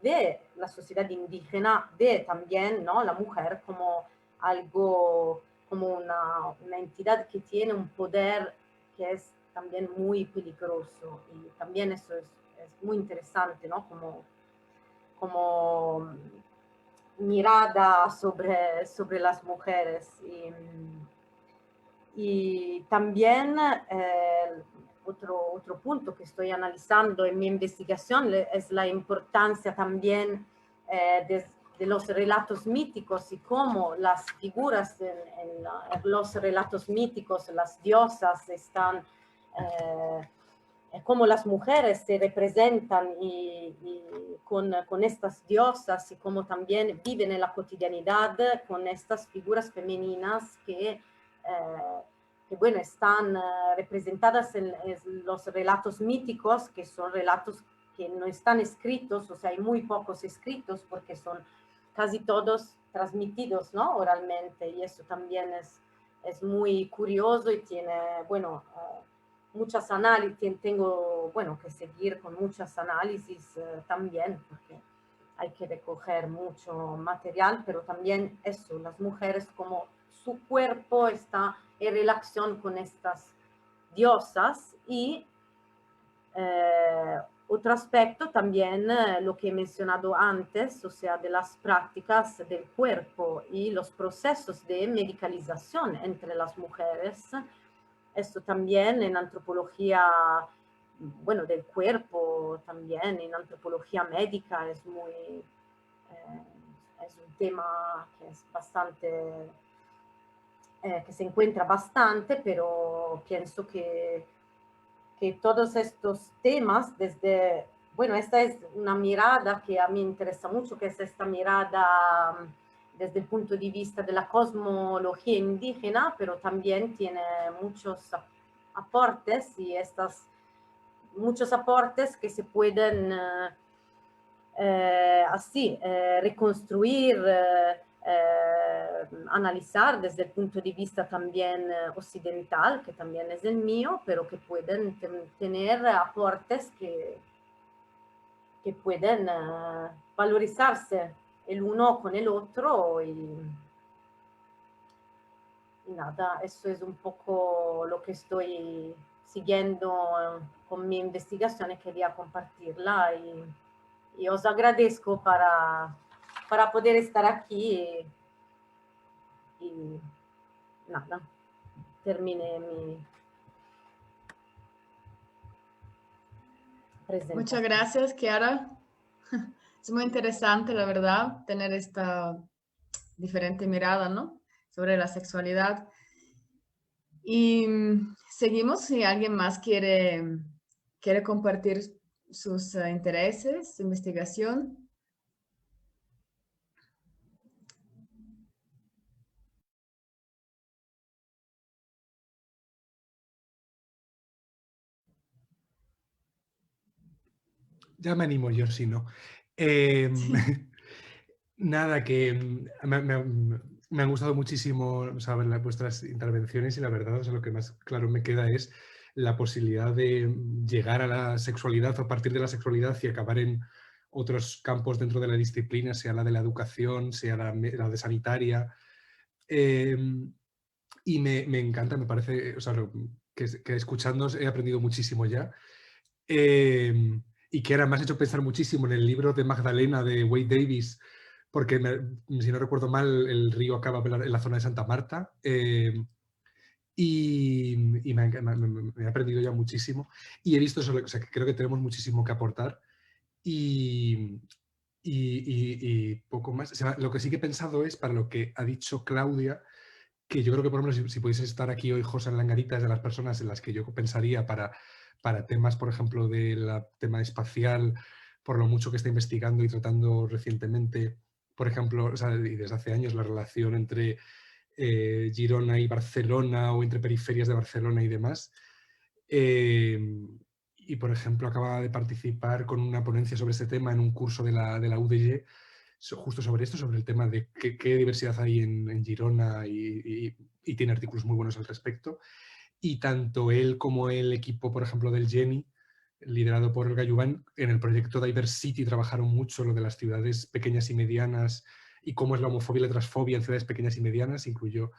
ve, la sociedad indígena ve también, ¿no? La mujer como algo, como una entidad que tiene un poder que es también muy peligroso, y también eso es muy interesante, ¿no? Como mirada sobre las mujeres. Y también otro punto que estoy analizando en mi investigación es la importancia también de los relatos míticos, y cómo las figuras en los relatos míticos, las diosas, están, cómo las mujeres se representan con estas diosas, y cómo también viven en la cotidianidad con estas figuras femeninas que bueno, están representadas en los relatos míticos, que son relatos que no están escritos, o sea, hay muy pocos escritos porque son casi todos transmitidos, ¿no? Oralmente, y eso también es muy curioso, y tiene, bueno, muchas análisis, tengo, bueno, que seguir con muchos análisis también, porque hay que recoger mucho material, pero también eso, las mujeres, como su cuerpo está en relación con estas diosas. Y otro aspecto también, lo que he mencionado antes, o sea, de las prácticas del cuerpo y los procesos de medicalización entre las mujeres. Esto también en antropología, bueno, del cuerpo, también en antropología médica es muy, es un tema que es bastante, que se encuentra bastante, pero pienso que todos estos temas desde, bueno, esta es una mirada que a mí me interesa mucho, que es esta mirada desde el punto de vista de la cosmología indígena, pero también tiene muchos aportes, y muchos aportes que se pueden así reconstruir, analizar desde el punto de vista también occidental, que también es el mío, pero que pueden tener aportes que pueden valorizarse el uno con el otro. Y nada, eso es un poco lo que estoy siguiendo con mi investigación, y quería compartirla, y os agradezco para poder estar aquí, y nada, terminé mi presentación. Muchas gracias, Chiara. Es muy interesante, la verdad, tener esta diferente mirada, ¿no? Sobre la sexualidad. Y seguimos si alguien más quiere compartir sus intereses, su investigación. Ya me animo yo, si no. Sí. Nada, que me han gustado muchísimo, saber vuestras intervenciones y la verdad, o sea, lo que más claro me queda es la posibilidad de llegar a la sexualidad o partir de la sexualidad y acabar en otros campos dentro de la disciplina, sea la de la educación, sea la de sanitaria. Y me encanta, me parece, o sea, que escuchándoos he aprendido muchísimo ya. Y que ahora me has hecho pensar muchísimo en el libro de Magdalena de Wade Davis, porque si no recuerdo mal, el río acaba en la zona de Santa Marta. Y me he aprendido ya muchísimo. Y he visto eso, o sea, que creo que tenemos muchísimo que aportar. Y poco más. O sea, lo que sí que he pensado es, para lo que ha dicho Claudia, que yo creo que, por ejemplo, si pudiese estar aquí hoy José en Langaritas, de las personas en las que yo pensaría para temas, por ejemplo, del tema espacial, por lo mucho que está investigando y tratando recientemente, por ejemplo, o sea, y desde hace años, la relación entre Girona y Barcelona o entre periferias de Barcelona y demás. Y, por ejemplo, acaba de participar con una ponencia sobre este tema en un curso de la UDG, justo sobre esto, sobre el tema de qué diversidad hay en Girona y tiene artículos muy buenos al respecto. Y tanto él como el equipo, por ejemplo, del Geni, liderado por Olga Yuban, en el proyecto Diversity trabajaron mucho lo de las ciudades pequeñas y medianas y cómo es la homofobia y la transfobia en ciudades pequeñas y medianas. Incluyó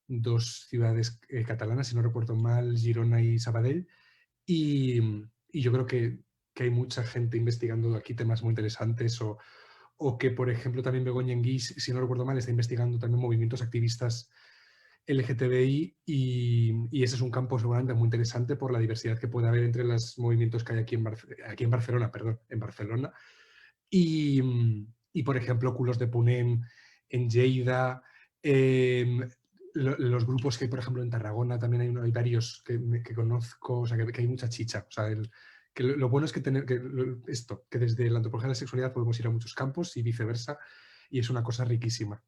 2 ciudades catalanas, si no recuerdo mal, Girona y Sabadell. Y yo creo que hay mucha gente investigando aquí temas muy interesantes, o que, por ejemplo, también Begoña Enguix, si no recuerdo mal, está investigando también movimientos activistas LGTBI, y ese es un campo seguramente muy interesante por la diversidad que puede haber entre los movimientos que hay aquí en Barcelona, perdón, en Barcelona. Y, por ejemplo, Culos de Ponent en Lleida, los grupos que hay, por ejemplo, en Tarragona también hay varios que conozco, o sea, que hay mucha chicha. O sea, que lo bueno es que que desde la antropología de la sexualidad podemos ir a muchos campos y viceversa, y es una cosa riquísima.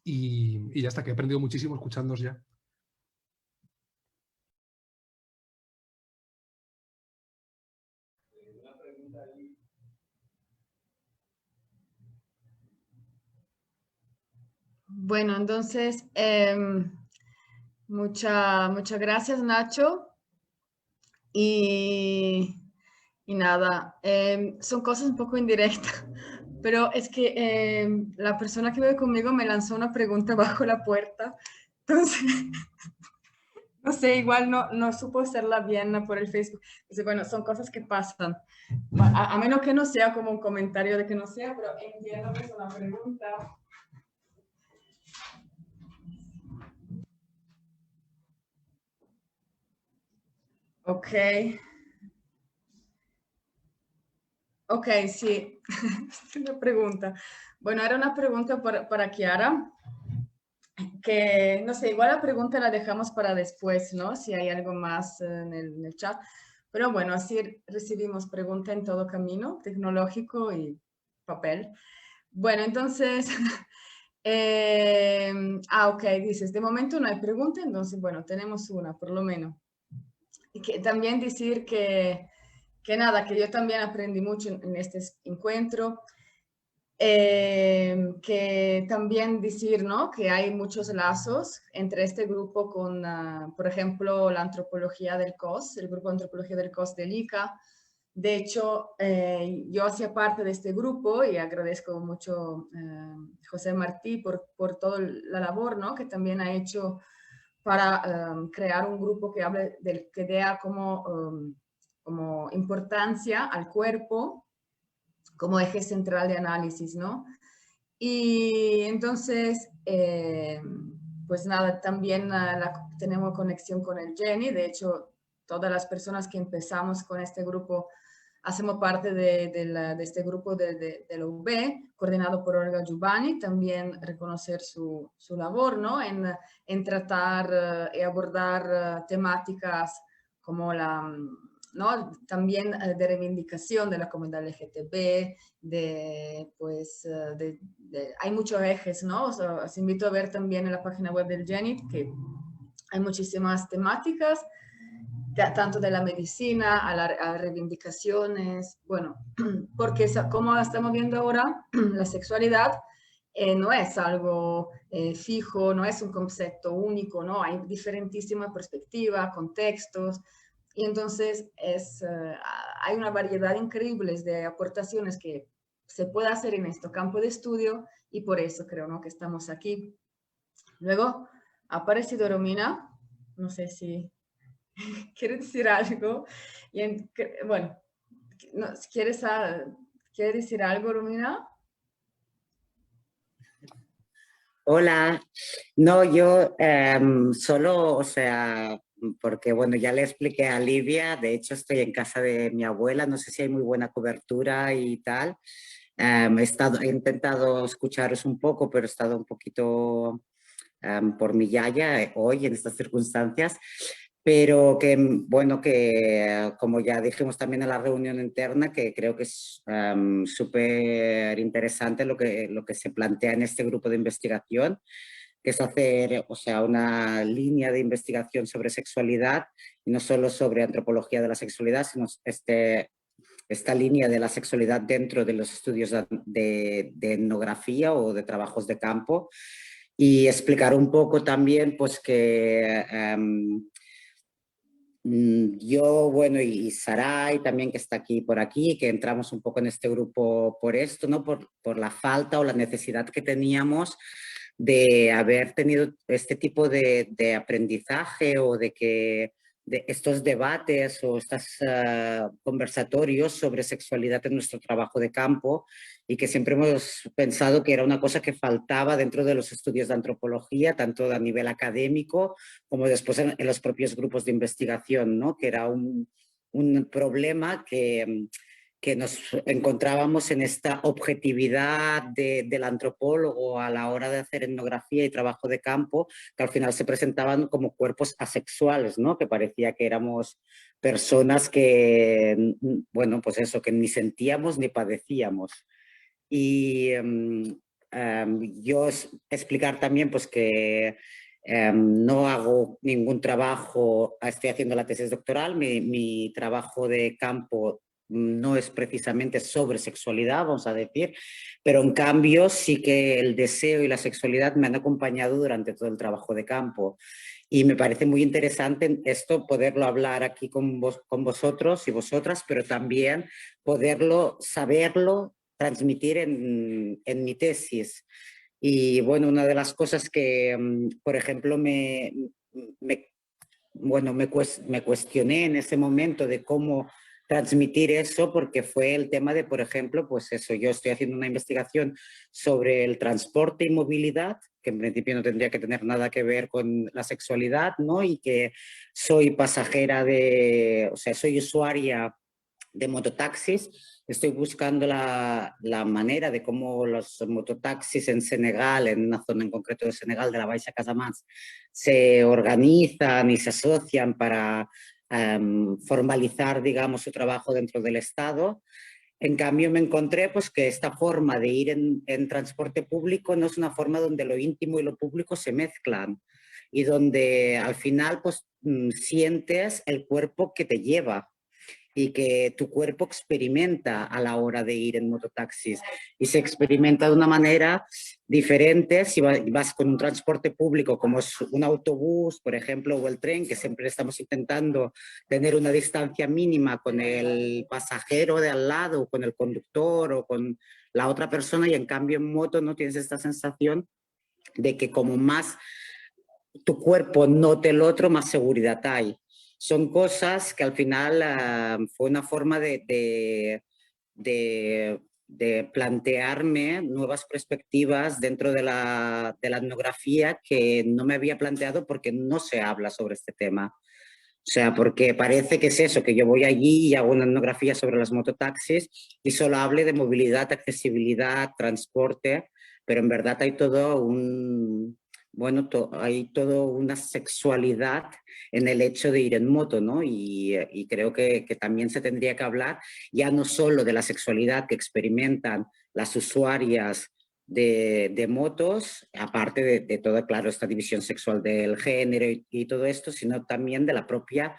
Y ya está, que he aprendido muchísimo escuchándoos ya. Bueno, entonces, muchas gracias, Nacho. Y nada, son cosas un poco indirectas, pero es que la persona que vive conmigo me lanzó una pregunta bajo la puerta, entonces, no sé, igual no supo hacerla bien por el Facebook. Entonces, bueno, son cosas que pasan, a menos que no sea como un comentario de que no sea, pero entiendo que es una pregunta. Ok. Ok, sí, es una pregunta. Bueno, era una pregunta para Chiara, que no sé, igual la pregunta la dejamos para después, ¿no? Si hay algo más en el chat. Pero bueno, así recibimos pregunta en todo camino, tecnológico y papel. Bueno, entonces, ok, dices, de momento no hay pregunta, entonces, bueno, tenemos una, por lo menos. Y que también decir que nada, que yo también aprendí mucho en este encuentro, que también decir, ¿no?, que hay muchos lazos entre este grupo con, por ejemplo, la antropología del COS, el grupo de antropología del COS del ICA. De hecho, yo hacía parte de este grupo y agradezco mucho a José Martí por toda la labor, ¿no?, que también ha hecho para crear un grupo que hable que dé como importancia al cuerpo como eje central de análisis, ¿no? Y entonces, pues nada, también tenemos conexión con el Geni. De hecho, todas las personas que empezamos con este grupo hacemos parte de este grupo de la UB, coordinado por Olga Giubani. También reconocer su labor, ¿no?, en tratar y abordar temáticas como ¿no?, también de reivindicación de la comunidad LGTB, hay muchos ejes, ¿no? O sea, os invito a ver también en la página web del Geni, que hay muchísimas temáticas. tanto de la medicina a reivindicaciones, bueno, porque como estamos viendo ahora, la sexualidad no es algo fijo, no es un concepto único, ¿no? Hay diferentísimas perspectivas, contextos, y entonces hay una variedad increíble de aportaciones que se puede hacer en este campo de estudio y por eso creo, ¿no?, que estamos aquí. Luego ha aparecido Romina, no sé si quiere decir algo. Bueno, no, ¿quiere decir algo, Romina? Hola, no, yo solo, o sea, porque bueno, ya le expliqué a Livia, de hecho estoy en casa de mi abuela, no sé si hay muy buena cobertura y tal. He intentado escucharos un poco, pero he estado un poquito por mi yaya hoy en estas circunstancias. Pero que, bueno, que como ya dijimos también en la reunión interna, que creo que es súper interesante lo que se plantea en este grupo de investigación, que es hacer, o sea, una línea de investigación sobre sexualidad, y no solo sobre antropología de la sexualidad, sino esta línea de la sexualidad dentro de los estudios de etnografía o de trabajos de campo, y explicar un poco también pues que yo, bueno, y Saray también, que está aquí por aquí, que entramos un poco en este grupo por esto, ¿no? Por la falta o la necesidad que teníamos de haber tenido este tipo de aprendizaje, o de que de estos debates o estos conversatorios sobre sexualidad en nuestro trabajo de campo, y que siempre hemos pensado que era una cosa que faltaba dentro de los estudios de antropología, tanto a nivel académico como después en los propios grupos de investigación, ¿no? Que era un problema que nos encontrábamos en esta objetividad del antropólogo a la hora de hacer etnografía y trabajo de campo, que al final se presentaban como cuerpos asexuales, ¿no? Que parecía que éramos personas que, bueno, pues eso, que ni sentíamos ni padecíamos. Y yo explicar también pues que no hago ningún trabajo, estoy haciendo la tesis doctoral, mi trabajo de campo no es precisamente sobre sexualidad, vamos a decir, pero en cambio sí que el deseo y la sexualidad me han acompañado durante todo el trabajo de campo. Y me parece muy interesante esto, poderlo hablar aquí con vosotros y vosotras, pero también poderlo, saberlo, transmitir en mi tesis. Y bueno, una de las cosas que, por ejemplo, me cuestioné en ese momento de cómo transmitir eso, porque fue el tema de, por ejemplo, pues eso, yo estoy haciendo una investigación sobre el transporte y movilidad, que en principio no tendría que tener nada que ver con la sexualidad, ¿no? Y que soy pasajera o sea, soy usuaria de mototaxis. Estoy buscando la manera de cómo los mototaxis en Senegal, en una zona en concreto de Senegal, de la Baixa Casamance, se organizan y se asocian para formalizar, digamos, su trabajo dentro del Estado. En cambio, me encontré pues, que esta forma de ir en transporte público no es una forma donde lo íntimo y lo público se mezclan, y donde al final pues, sientes el cuerpo que te lleva y que tu cuerpo experimenta a la hora de ir en mototaxis, y se experimenta de una manera diferente si vas con un transporte público como es un autobús, por ejemplo, o el tren, que siempre estamos intentando tener una distancia mínima con el pasajero de al lado, o con el conductor o con la otra persona, y en cambio en moto no tienes esta sensación de que como más tu cuerpo note el otro, más seguridad hay. Son cosas que al final fue una forma de plantearme nuevas perspectivas dentro de la etnografía que no me había planteado, porque no se habla sobre este tema. O sea, porque parece que es eso, que yo voy allí y hago una etnografía sobre los mototaxis y solo hable de movilidad, accesibilidad, transporte, pero en verdad hay todo hay todo una sexualidad en el hecho de ir en moto, ¿no? Y creo que también se tendría que hablar ya no solo de la sexualidad que experimentan las usuarias de motos, aparte de toda, claro, esta división sexual del género y todo esto, sino también de la propia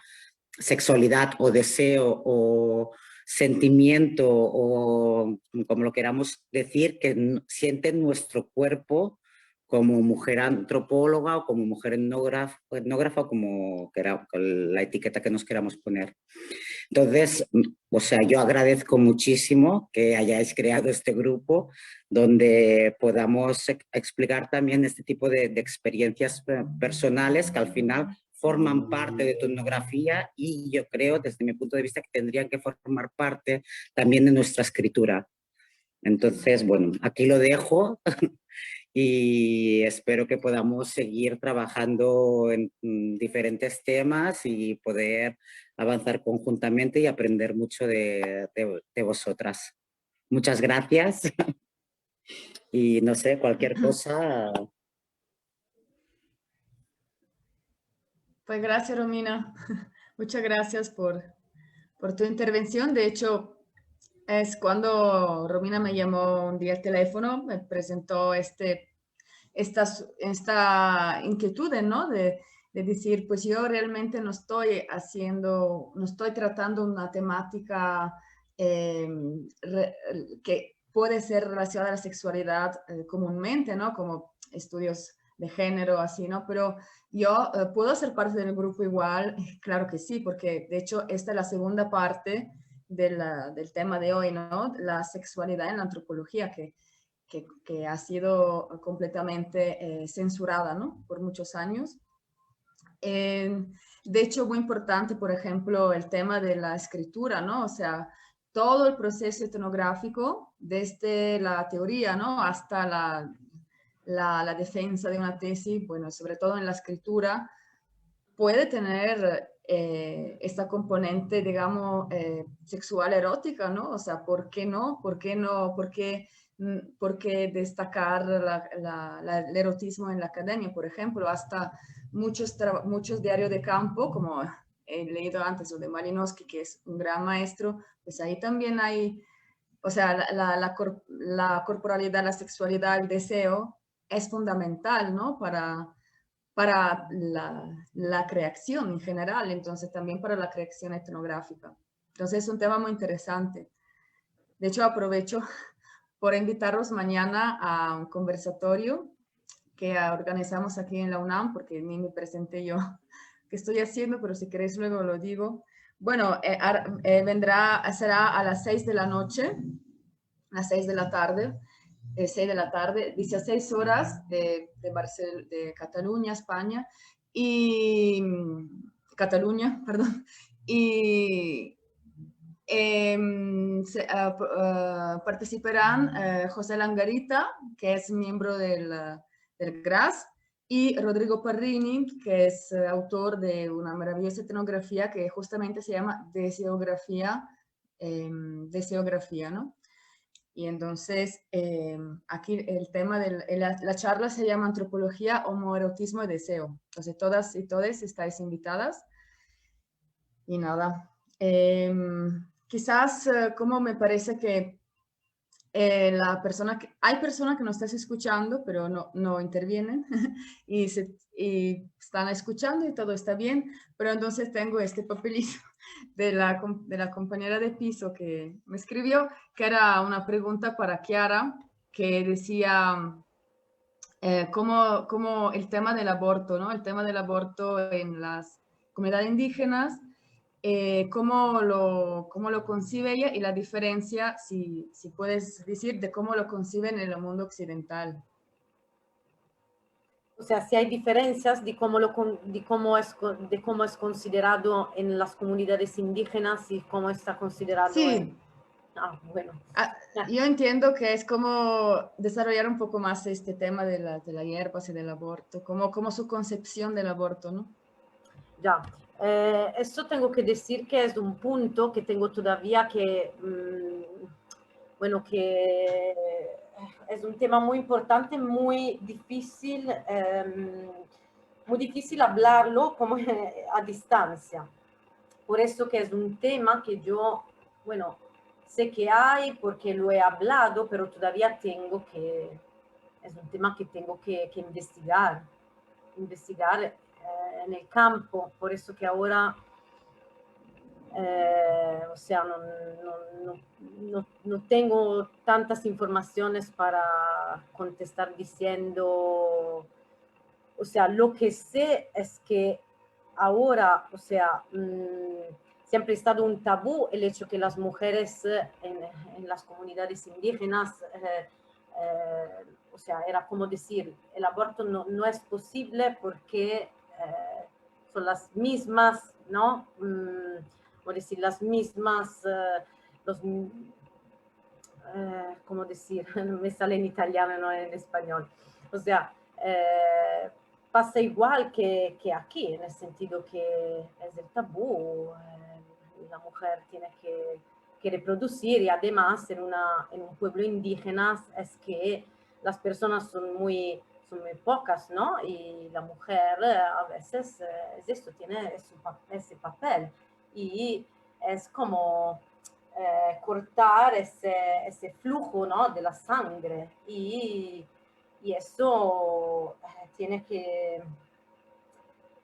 sexualidad o deseo o sentimiento o como lo queramos decir, que sienten nuestro cuerpo como mujer antropóloga o como mujer etnógrafa o como la etiqueta que nos queramos poner. Entonces, o sea, yo agradezco muchísimo que hayáis creado este grupo donde podamos explicar también este tipo de experiencias personales que al final forman parte de tu etnografía y yo creo, desde mi punto de vista, que tendrían que formar parte también de nuestra escritura. Entonces, bueno, aquí lo dejo y espero que podamos seguir trabajando en diferentes temas y poder avanzar conjuntamente y aprender mucho de vosotras. Muchas gracias y no sé, cualquier cosa. Pues gracias, Romina. Muchas gracias por tu intervención. De hecho, es cuando Romina me llamó un día al teléfono, me presentó esta inquietud, ¿no? De decir, pues yo realmente no estoy tratando una temática eh, que puede ser relacionada a la sexualidad comúnmente, ¿no? Como estudios de género, así, ¿no? Pero yo puedo ser parte del grupo igual, claro que sí, porque de hecho esta es la segunda parte del tema de hoy, ¿no? La sexualidad en la antropología, que ha sido completamente censurada, ¿no? Por muchos años. De hecho, muy importante, por ejemplo, el tema de la escritura, ¿no? O sea, todo el proceso etnográfico, desde la teoría, ¿no? Hasta la defensa de una tesis, bueno, sobre todo en la escritura, puede tener esta componente, digamos, sexual erótica, ¿no? O sea, ¿por qué no? ¿Por qué no? ¿Por qué destacar el erotismo en la academia, por ejemplo? Hasta muchos diarios de campo, como he leído antes, o de Malinowski, que es un gran maestro, pues ahí también hay, o sea, la corporalidad, la sexualidad, el deseo es fundamental, ¿no? Para la creación en general, entonces también para la creación etnográfica. Entonces es un tema muy interesante. De hecho, aprovecho por invitarlos mañana a un conversatorio que organizamos aquí en la UNAM, porque ni me presenté yo qué estoy haciendo, pero si queréis luego lo digo. Bueno, será a las 6 de la noche, a las 6 de la tarde, 6 de la tarde, 16 horas de Cataluña, España, y Cataluña, perdón, y participarán José Langarita, que es miembro del GRAS, y Rodrigo Parrini, que es autor de una maravillosa etnografía que justamente se llama Deseografía, ¿no? Y entonces, aquí el tema de la charla se llama Antropología, Homoerotismo y Deseo. Entonces, todas y todos estáis invitadas. Y nada, quizás como me parece que hay personas que no estás escuchando, pero no intervienen y están escuchando y todo está bien, pero entonces tengo este papelito de la compañera de piso que me escribió, que era una pregunta para Chiara, que decía cómo el tema del aborto, ¿no? El tema del aborto en las comunidades indígenas, cómo lo concibe ella y la diferencia, si puedes decir, de cómo lo conciben en el mundo occidental. O sea, si hay diferencias de cómo es considerado en las comunidades indígenas y cómo está considerado Sí. en... Ah, bueno. Yo entiendo que es como desarrollar un poco más este tema de la hierbas y del aborto, como su concepción del aborto, ¿no? Ya, esto tengo que decir que es un punto que tengo todavía que, bueno, que es un tema muy importante, muy difícil hablarlo como a distancia. Por eso que es un tema que yo, bueno, sé que hay porque lo he hablado, pero todavía es un tema que tengo que investigar en el campo. Por eso que ahora O sea, no tengo tantas informaciones para contestar diciendo, o sea, lo que sé es que ahora, o sea, siempre ha estado un tabú el hecho que las mujeres en las comunidades indígenas, o sea, era como decir, el aborto no es posible porque son las mismas, ¿no? O decir, las mismas, ¿cómo decir? No me sale en italiano, no en español. O sea, pasa igual que aquí, en el sentido que es el tabú, la mujer tiene que reproducir y además en un pueblo indígena es que las personas son muy pocas, ¿no? Y la mujer a veces es esto, tiene ese papel y es como cortar ese flujo, ¿no? De la sangre y eso tiene que...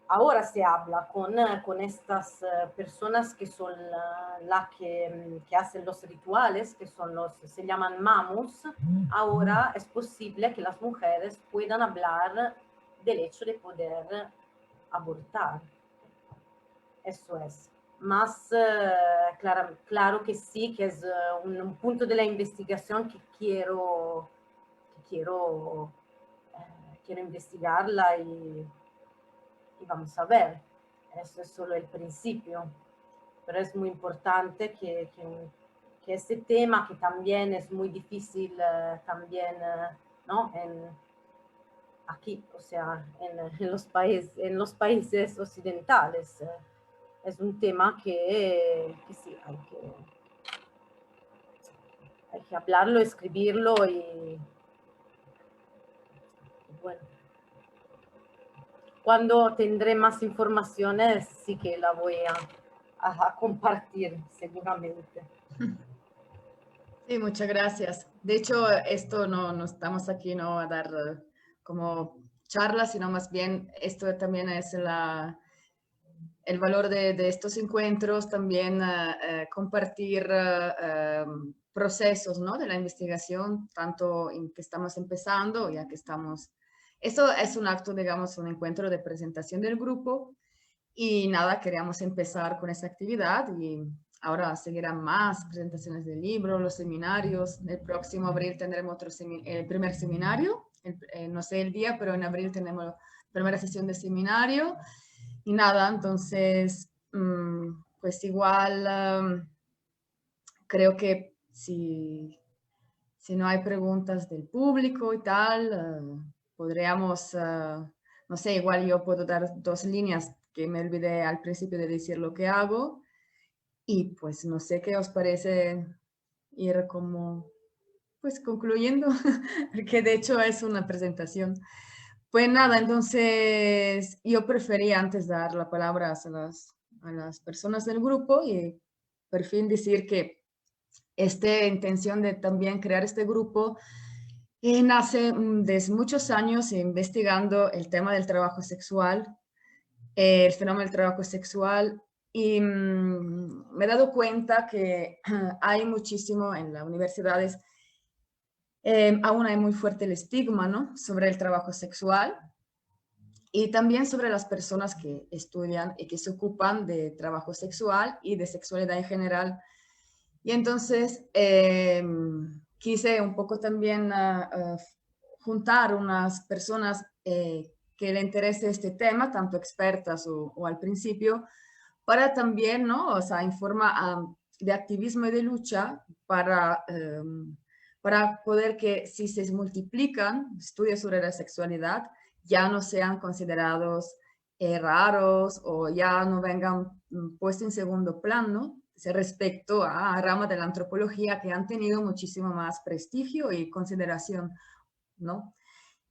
Ahora se habla con estas personas que son las que hacen los rituales, que son se llaman mamus. Ahora es posible que las mujeres puedan hablar del hecho de poder abortar. Eso es. Más claro que sí, que es un punto de la investigación que quiero investigarla y vamos a ver. Eso es solo el principio, pero es muy importante que este tema, que también es muy difícil, también, ¿no? Aquí, o sea, en los países occidentales, es un tema que sí, hay que hablarlo, escribirlo y bueno. Cuando tendré más informaciones, sí que la voy a compartir, seguramente. Sí, muchas gracias. De hecho, esto no estamos aquí no a dar como charlas, sino más bien esto también es el valor de estos encuentros, también compartir procesos, ¿no? De la investigación, tanto en que estamos empezando, ya que estamos... Esto es un acto, digamos, un encuentro de presentación del grupo y nada, queríamos empezar con esa actividad y ahora seguirán más presentaciones del libro, los seminarios. El próximo abril tendremos el primer seminario, no sé el día, pero en abril tenemos la primera sesión de seminario. Y nada, entonces, pues igual creo que si no hay preguntas del público y tal, podríamos, no sé, igual yo puedo dar 2 líneas que me olvidé al principio de decir lo que hago. Y pues no sé qué os parece ir como, pues concluyendo, porque de hecho es una presentación. Pues nada, entonces yo prefería antes dar la palabra a las personas del grupo y por fin decir que esta intención de también crear este grupo nace desde muchos años investigando el tema del trabajo sexual, el fenómeno del trabajo sexual, y me he dado cuenta que hay muchísimo en las universidades. Aún hay muy fuerte el estigma, ¿no? Sobre el trabajo sexual y también sobre las personas que estudian y que se ocupan de trabajo sexual y de sexualidad en general. Y entonces quise un poco también juntar unas personas que le interese este tema, tanto expertas o al principio, para también, ¿no? O sea, en forma de activismo y de lucha para poder que si se multiplican estudios sobre la sexualidad, ya no sean considerados raros o ya no vengan puestos en segundo plano respecto a ramas de la antropología que han tenido muchísimo más prestigio y consideración, ¿no?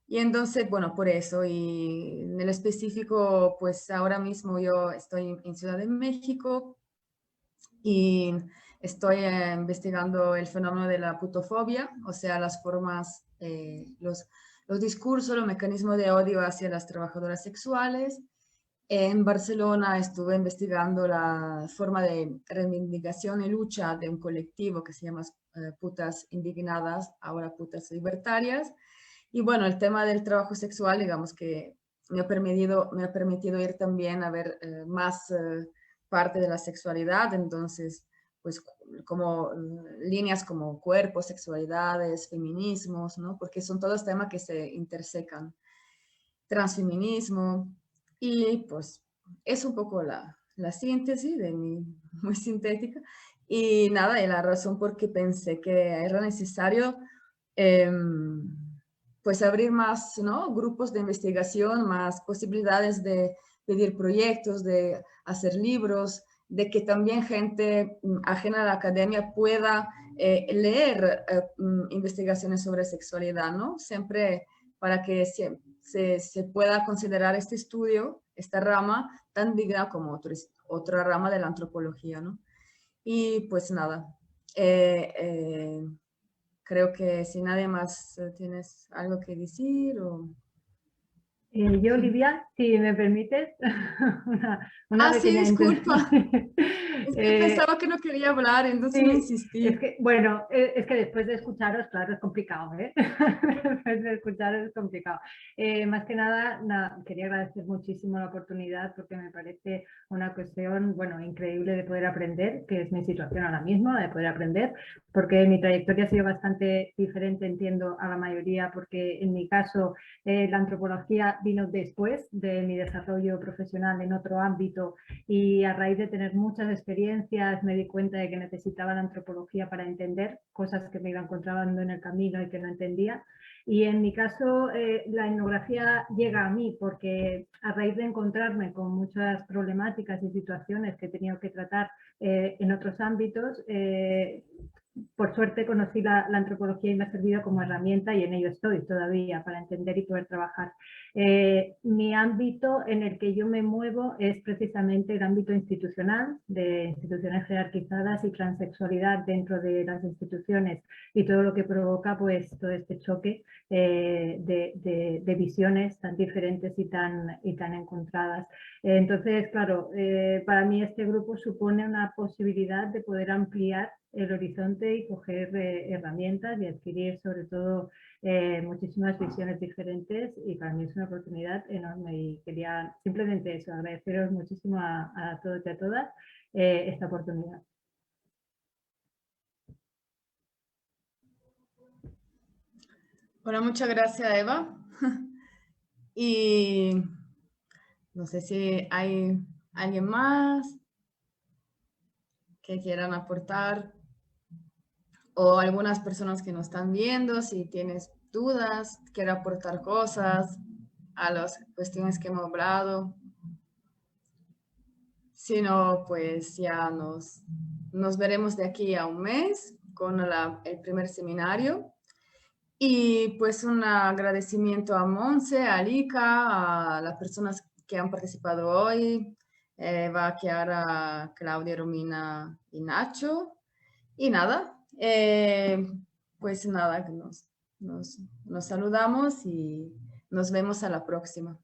Y entonces, bueno, por eso, y en el específico, pues ahora mismo yo estoy en Ciudad de México y estoy investigando el fenómeno de la putofobia, o sea, las formas, los discursos, los mecanismos de odio hacia las trabajadoras sexuales. En Barcelona estuve investigando la forma de reivindicación y lucha de un colectivo que se llama Putas Indignadas, ahora Putas Libertarias. Y bueno, el tema del trabajo sexual, digamos que me ha permitido ir también a ver más parte de la sexualidad, entonces, pues como líneas como cuerpos, sexualidades, feminismos, ¿no? Porque son todos temas que se intersecan. Transfeminismo, y pues es un poco la síntesis de mi, muy sintética. Y nada, y la razón por qué pensé que era necesario pues abrir más, ¿no?, grupos de investigación, más posibilidades de pedir proyectos, de hacer libros, de que también gente ajena a la academia pueda leer investigaciones sobre sexualidad, ¿no? Siempre para que se pueda considerar este estudio, esta rama, tan digna como otra rama de la antropología, ¿no? Y pues nada, creo que si nadie más tienes algo que decir o... Yo, Olivia, si me permites, una sí, pequeña disculpa. Es que pensaba que no quería hablar, entonces no Sí, insistí. es que, bueno, es que después de escucharos, claro, es complicado, ¿eh? Después de escucharos es complicado. Más que nada, quería agradecer muchísimo la oportunidad porque me parece una cuestión, bueno, increíble de poder aprender, que es mi situación ahora mismo, de poder aprender, porque mi trayectoria ha sido bastante diferente, entiendo, a la mayoría, porque en mi caso la antropología vino después de mi desarrollo profesional en otro ámbito y a raíz de tener muchas experiencias me di cuenta de que necesitaba la antropología para entender cosas que me iba encontrando en el camino y que no entendía. Y en mi caso la etnografía llega a mí porque a raíz de encontrarme con muchas problemáticas y situaciones que he tenido que tratar en otros ámbitos, por suerte conocí la antropología y me ha servido como herramienta y en ello estoy todavía para entender y poder trabajar. Mi ámbito en el que yo me muevo es precisamente el ámbito institucional, de instituciones jerarquizadas y transexualidad dentro de las instituciones y todo lo que provoca pues todo este choque de visiones tan diferentes y tan encontradas. Entonces, claro, para mí este grupo supone una posibilidad de poder ampliar el horizonte y coger herramientas y adquirir sobre todo muchísimas visiones diferentes y para mí es una oportunidad enorme y quería simplemente eso, agradeceros muchísimo a todos y a todas esta oportunidad. Bueno, muchas gracias, Eva. Y no sé si hay alguien más que quieran aportar o algunas personas que nos están viendo, si tienes dudas, quieres aportar cosas a las cuestiones que hemos hablado. Si no, pues ya nos veremos de aquí a un mes con el primer seminario. Y pues un agradecimiento a Monse, a Lika, a las personas que han participado hoy, Eva, Chiara, Claudia, Romina y Nacho. Y nada, pues nada, nos saludamos y nos vemos a la próxima.